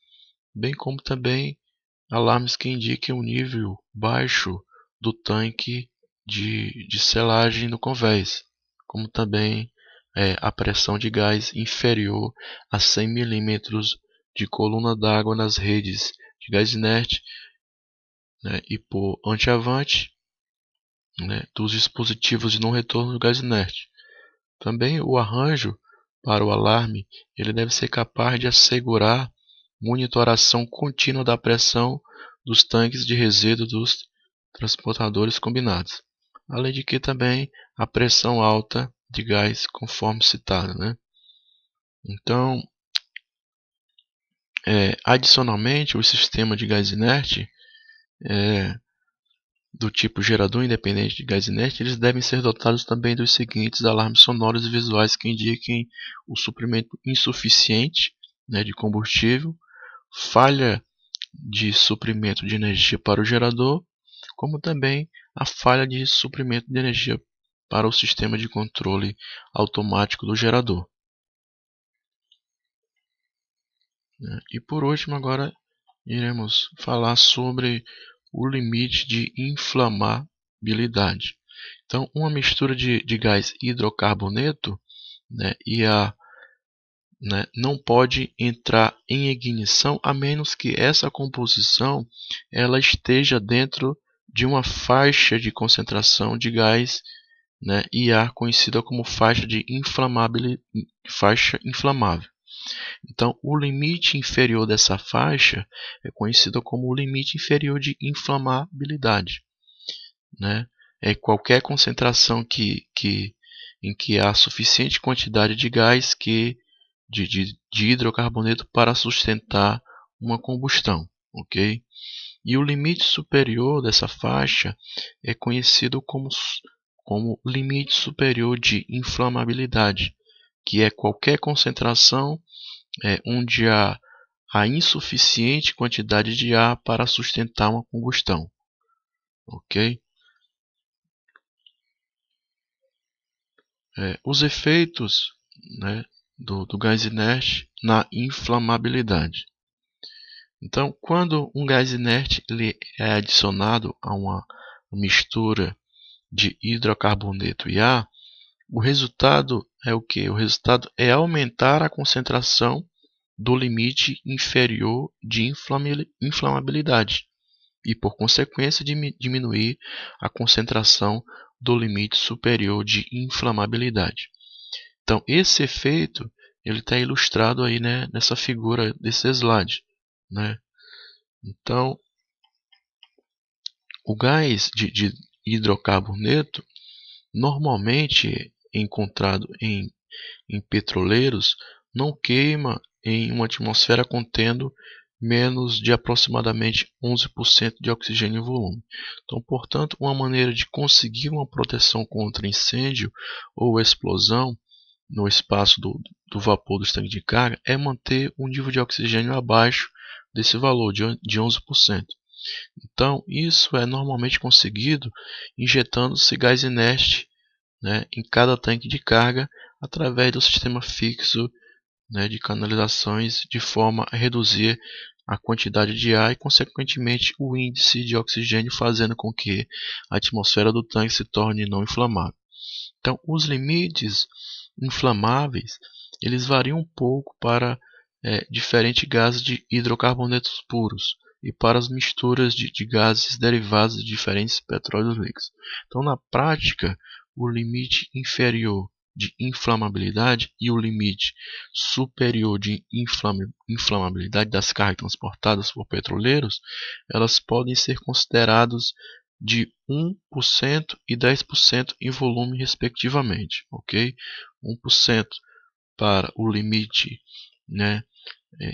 Speaker 1: bem como também alarmes que indiquem um nível baixo do tanque de selagem no convés, como também a pressão de gás inferior a 100 milímetros de coluna d'água nas redes de gás inerte, né, e por antiavante, né, dos dispositivos de não retorno do gás inerte. Também o arranjo para o alarme ele deve ser capaz de assegurar monitoração contínua da pressão dos tanques de resíduo dos transportadores combinados, além de que também a pressão alta de gás conforme citado, né? Então, adicionalmente, o sistema de gás inerte do tipo gerador independente de gás inerte, eles devem ser dotados também dos seguintes alarmes sonoros e visuais que indiquem o suprimento insuficiente, né, de combustível, falha de suprimento de energia para o gerador, como também a falha de suprimento de energia para o sistema de controle automático do gerador, né? E por último, agora iremos falar sobre o limite de inflamabilidade. Então, uma mistura de gás hidrocarboneto, né, né, não pode entrar em ignição a menos que essa composição ela esteja dentro de uma faixa de concentração de gás, né, e ar conhecida como faixa inflamável. Então, o limite inferior dessa faixa é conhecido como o limite inferior de inflamabilidade, né? É qualquer concentração em que há suficiente quantidade de gás de hidrocarboneto para sustentar uma combustão, ok? E o limite superior dessa faixa é conhecido como limite superior de inflamabilidade, que é qualquer concentração onde há insuficiente quantidade de ar para sustentar uma combustão, ok? Os efeitos, né, do gás inerte na inflamabilidade. Então, quando um gás inerte ele é adicionado a uma mistura de hidrocarboneto e ar, o resultado é o que? O resultado é aumentar a concentração do limite inferior de inflamabilidade e, por consequência, diminuir a concentração do limite superior de inflamabilidade. Então, esse efeito ele está ilustrado aí, né, nessa figura desse slide, né? Então, o gás de hidrocarboneto, normalmente encontrado em petroleiros, não queima em uma atmosfera contendo menos de aproximadamente 11% de oxigênio em volume. Então, portanto, uma maneira de conseguir uma proteção contra incêndio ou explosão no espaço do vapor do estanque de carga é manter o nível de oxigênio abaixo desse valor de 11%. Então, isso é normalmente conseguido injetando-se gás inerte, né, em cada tanque de carga através do sistema fixo, né, de canalizações, de forma a reduzir a quantidade de ar e, consequentemente, o índice de oxigênio, fazendo com que a atmosfera do tanque se torne não inflamável. Então, os limites inflamáveis eles variam um pouco para diferentes gases de hidrocarbonetos puros e para as misturas de gases derivados de diferentes petróleos líquidos. Então, na prática, o limite inferior de inflamabilidade e o limite superior de inflamabilidade das cargas transportadas por petroleiros, elas podem ser considerados de 1% e 10% em volume, respectivamente, ok? 1% para o limite, né,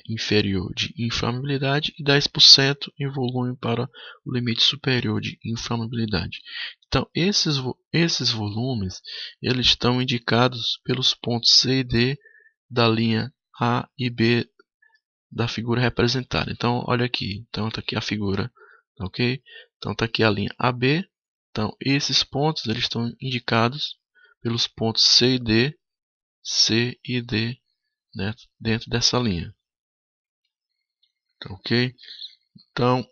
Speaker 1: inferior de inflamabilidade e 10% em volume para o limite superior de inflamabilidade. Então, esses volumes eles estão indicados pelos pontos C e D da linha A e B da figura representada. Então, olha aqui. Então, está aqui a figura, ok? Então, está aqui a linha AB. Então, esses pontos eles estão indicados pelos pontos C e D, né, dentro dessa linha. Ok? Então,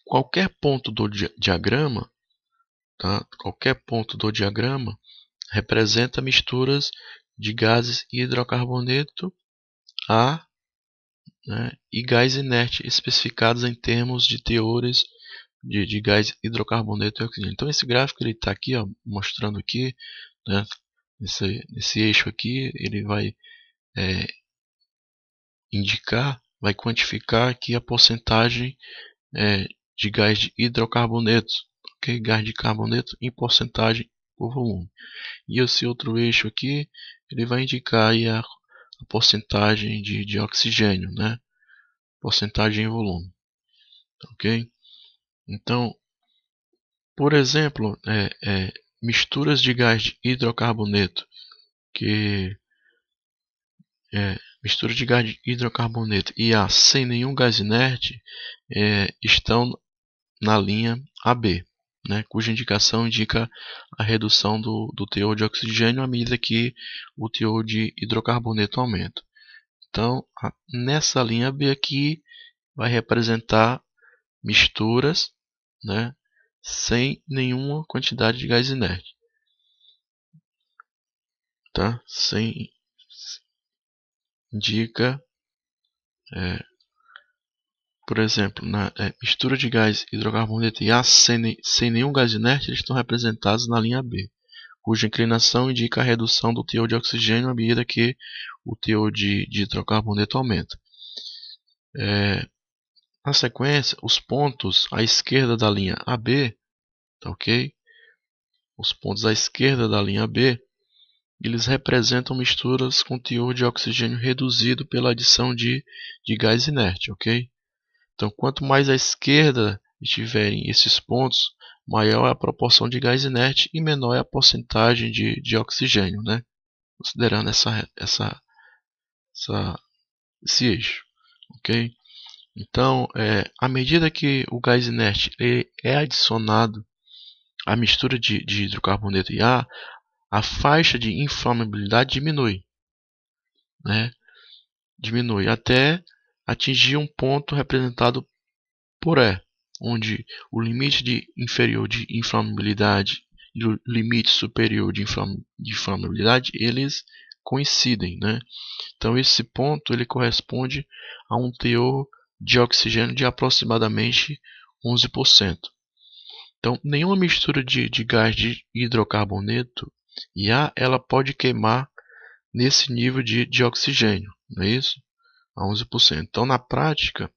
Speaker 1: qualquer ponto do diagrama, tá? Qualquer ponto do diagrama representa misturas de gases hidrocarboneto A, né, e gás inerte especificados em termos de teores de gás hidrocarboneto e oxigênio. Então esse gráfico ele está aqui, ó, mostrando aqui, né, nesse eixo aqui, ele vai vai quantificar aqui a porcentagem de gás de hidrocarboneto, okay? Gás de carboneto em porcentagem por volume. E esse outro eixo aqui, ele vai indicar aí a porcentagem de oxigênio, né? Porcentagem em volume, ok? Então, por exemplo, misturas de gás de hidrocarboneto que mistura de gás de hidrocarboneto e ar sem nenhum gás inerte estão na linha AB, né, cuja indicação indica a redução do teor de oxigênio à medida que o teor de hidrocarboneto aumenta. Então, nessa linha B aqui vai representar misturas, né, sem nenhuma quantidade de gás inerte, tá? Indica, por exemplo, na mistura de gás hidrocarboneto e ar sem nenhum gás inerte, eles estão representados na linha B, cuja inclinação indica a redução do teor de oxigênio à medida que o teor de hidrocarboneto aumenta. Na sequência, os pontos à esquerda da linha AB, tá ok? Os pontos à esquerda da linha B, eles representam misturas com teor de oxigênio reduzido pela adição de gás inerte, ok? Então, quanto mais à esquerda estiverem esses pontos, maior é a proporção de gás inerte e menor é a porcentagem de oxigênio, né? Considerando esse eixo, ok? Então, à medida que o gás inerte é adicionado à mistura de hidrocarboneto e ar, a faixa de inflamabilidade diminui, né? Diminui até atingir um ponto representado por E, onde o limite inferior de inflamabilidade e o limite superior de inflamabilidade eles coincidem, né? Então esse ponto ele corresponde a um teor de oxigênio de aproximadamente 11%. Então nenhuma mistura de gás de hidrocarboneto e ar ela pode queimar nesse nível de oxigênio, não é isso? A 11%. Então na prática,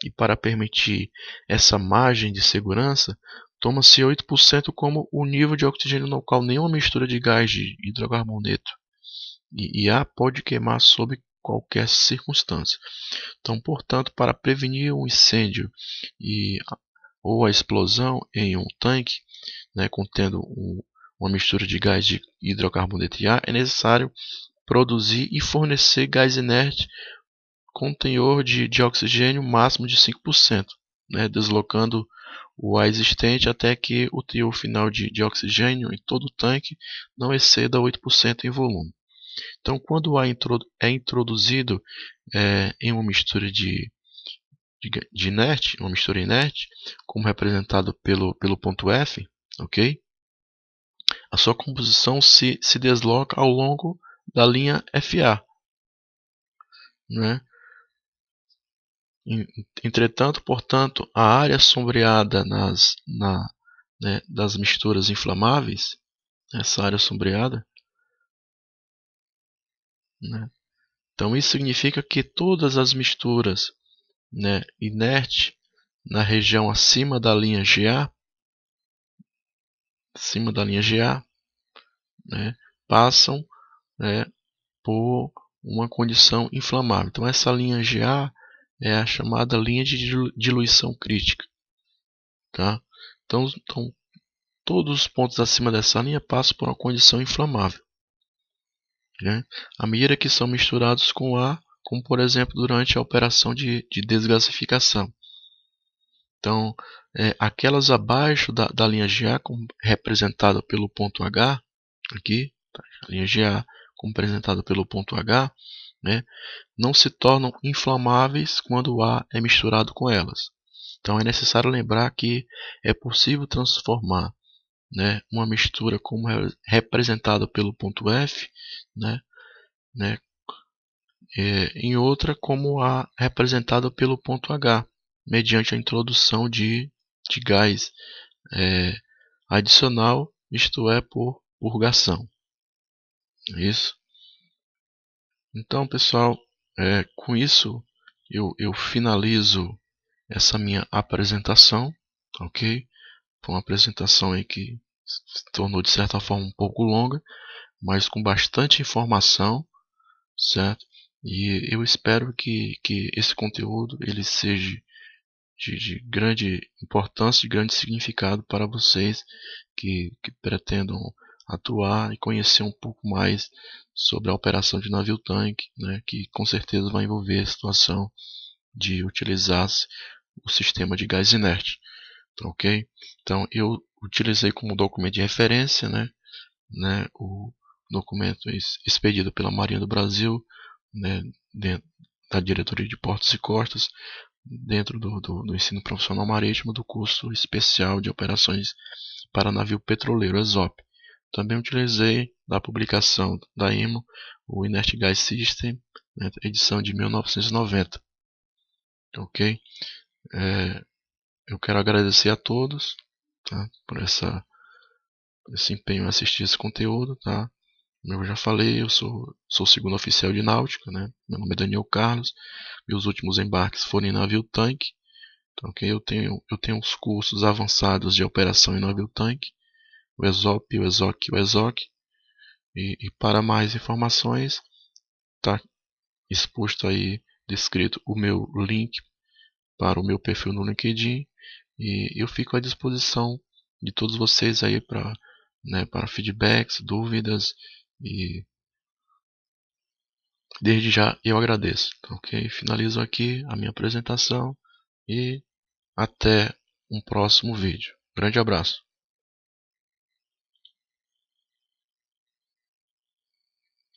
Speaker 1: e para permitir essa margem de segurança, toma-se 8% como o nível de oxigênio no qual nenhuma mistura de gás de hidrocarboneto e ar pode queimar sob qualquer circunstância. Então, portanto, para prevenir um incêndio ou a explosão em um tanque, né, contendo uma mistura de gás de hidrocarboneto e ar, é necessário produzir e fornecer gás inerte com teor de oxigênio máximo de 5%, né, deslocando o ar existente até que o teor final de oxigênio em todo o tanque não exceda 8% em volume. Então, quando o ar é introduzido em uma mistura de inerte, uma mistura inerte, como representado pelo ponto F, ok? A sua composição se desloca ao longo da linha FA, né? Entretanto, portanto, a área sombreada das misturas inflamáveis, essa área sombreada, né? Então isso significa que todas as misturas, né, inerte na região acima da linha GA, né, passam, né, por uma condição inflamável. Então essa linha GA é a chamada linha de diluição crítica, tá? Então todos os pontos acima dessa linha passam por uma condição inflamável, né? À medida que são misturados com ar, como por exemplo durante a operação de desgasificação. Então, aquelas abaixo da linha GA, representada pelo ponto H, aqui, tá? A linha GA como representada pelo ponto H, né, não se tornam inflamáveis quando o ar é misturado com elas. Então é necessário lembrar que é possível transformar, né, uma mistura como representada pelo ponto F, né, em outra como a representada pelo ponto H, mediante a introdução de gás adicional, isto é, por purgação. Isso. Então, pessoal, com isso eu finalizo essa minha apresentação, ok? Foi uma apresentação aí que se tornou de certa forma um pouco longa, mas com bastante informação, certo? E eu espero que esse conteúdo ele seja de grande importância, de grande significado para vocês que pretendam atuar e conhecer um pouco mais sobre a operação de navio-tanque, né, que com certeza vai envolver a situação de utilizar o sistema de gás inerte, tá, ok? Então eu utilizei como documento de referência, o documento expedido pela Marinha do Brasil, né, dentro da Diretoria de Portos e Costas, dentro do ensino profissional marítimo do curso especial de operações para navio petroleiro, ESOP. Também utilizei da publicação da IMO, o Inert Gas System, né, edição de 1990. Ok? Eu quero agradecer a todos, tá, por esse empenho em assistir esse conteúdo. Tá? Como eu já falei, eu sou segundo oficial de náutica, né? Meu nome é Daniel Carlos. Meus últimos embarques foram em navio-tanque. Então, okay, eu tenho os cursos avançados de operação em navio-tanque, o ESOP, o ESOC e o ESOC. E para mais informações, está exposto aí, descrito o meu link para o meu perfil no LinkedIn. E eu fico à disposição de todos vocês aí para feedbacks, dúvidas, e desde já eu agradeço. Ok? Finalizo aqui a minha apresentação e até um próximo vídeo. Grande abraço.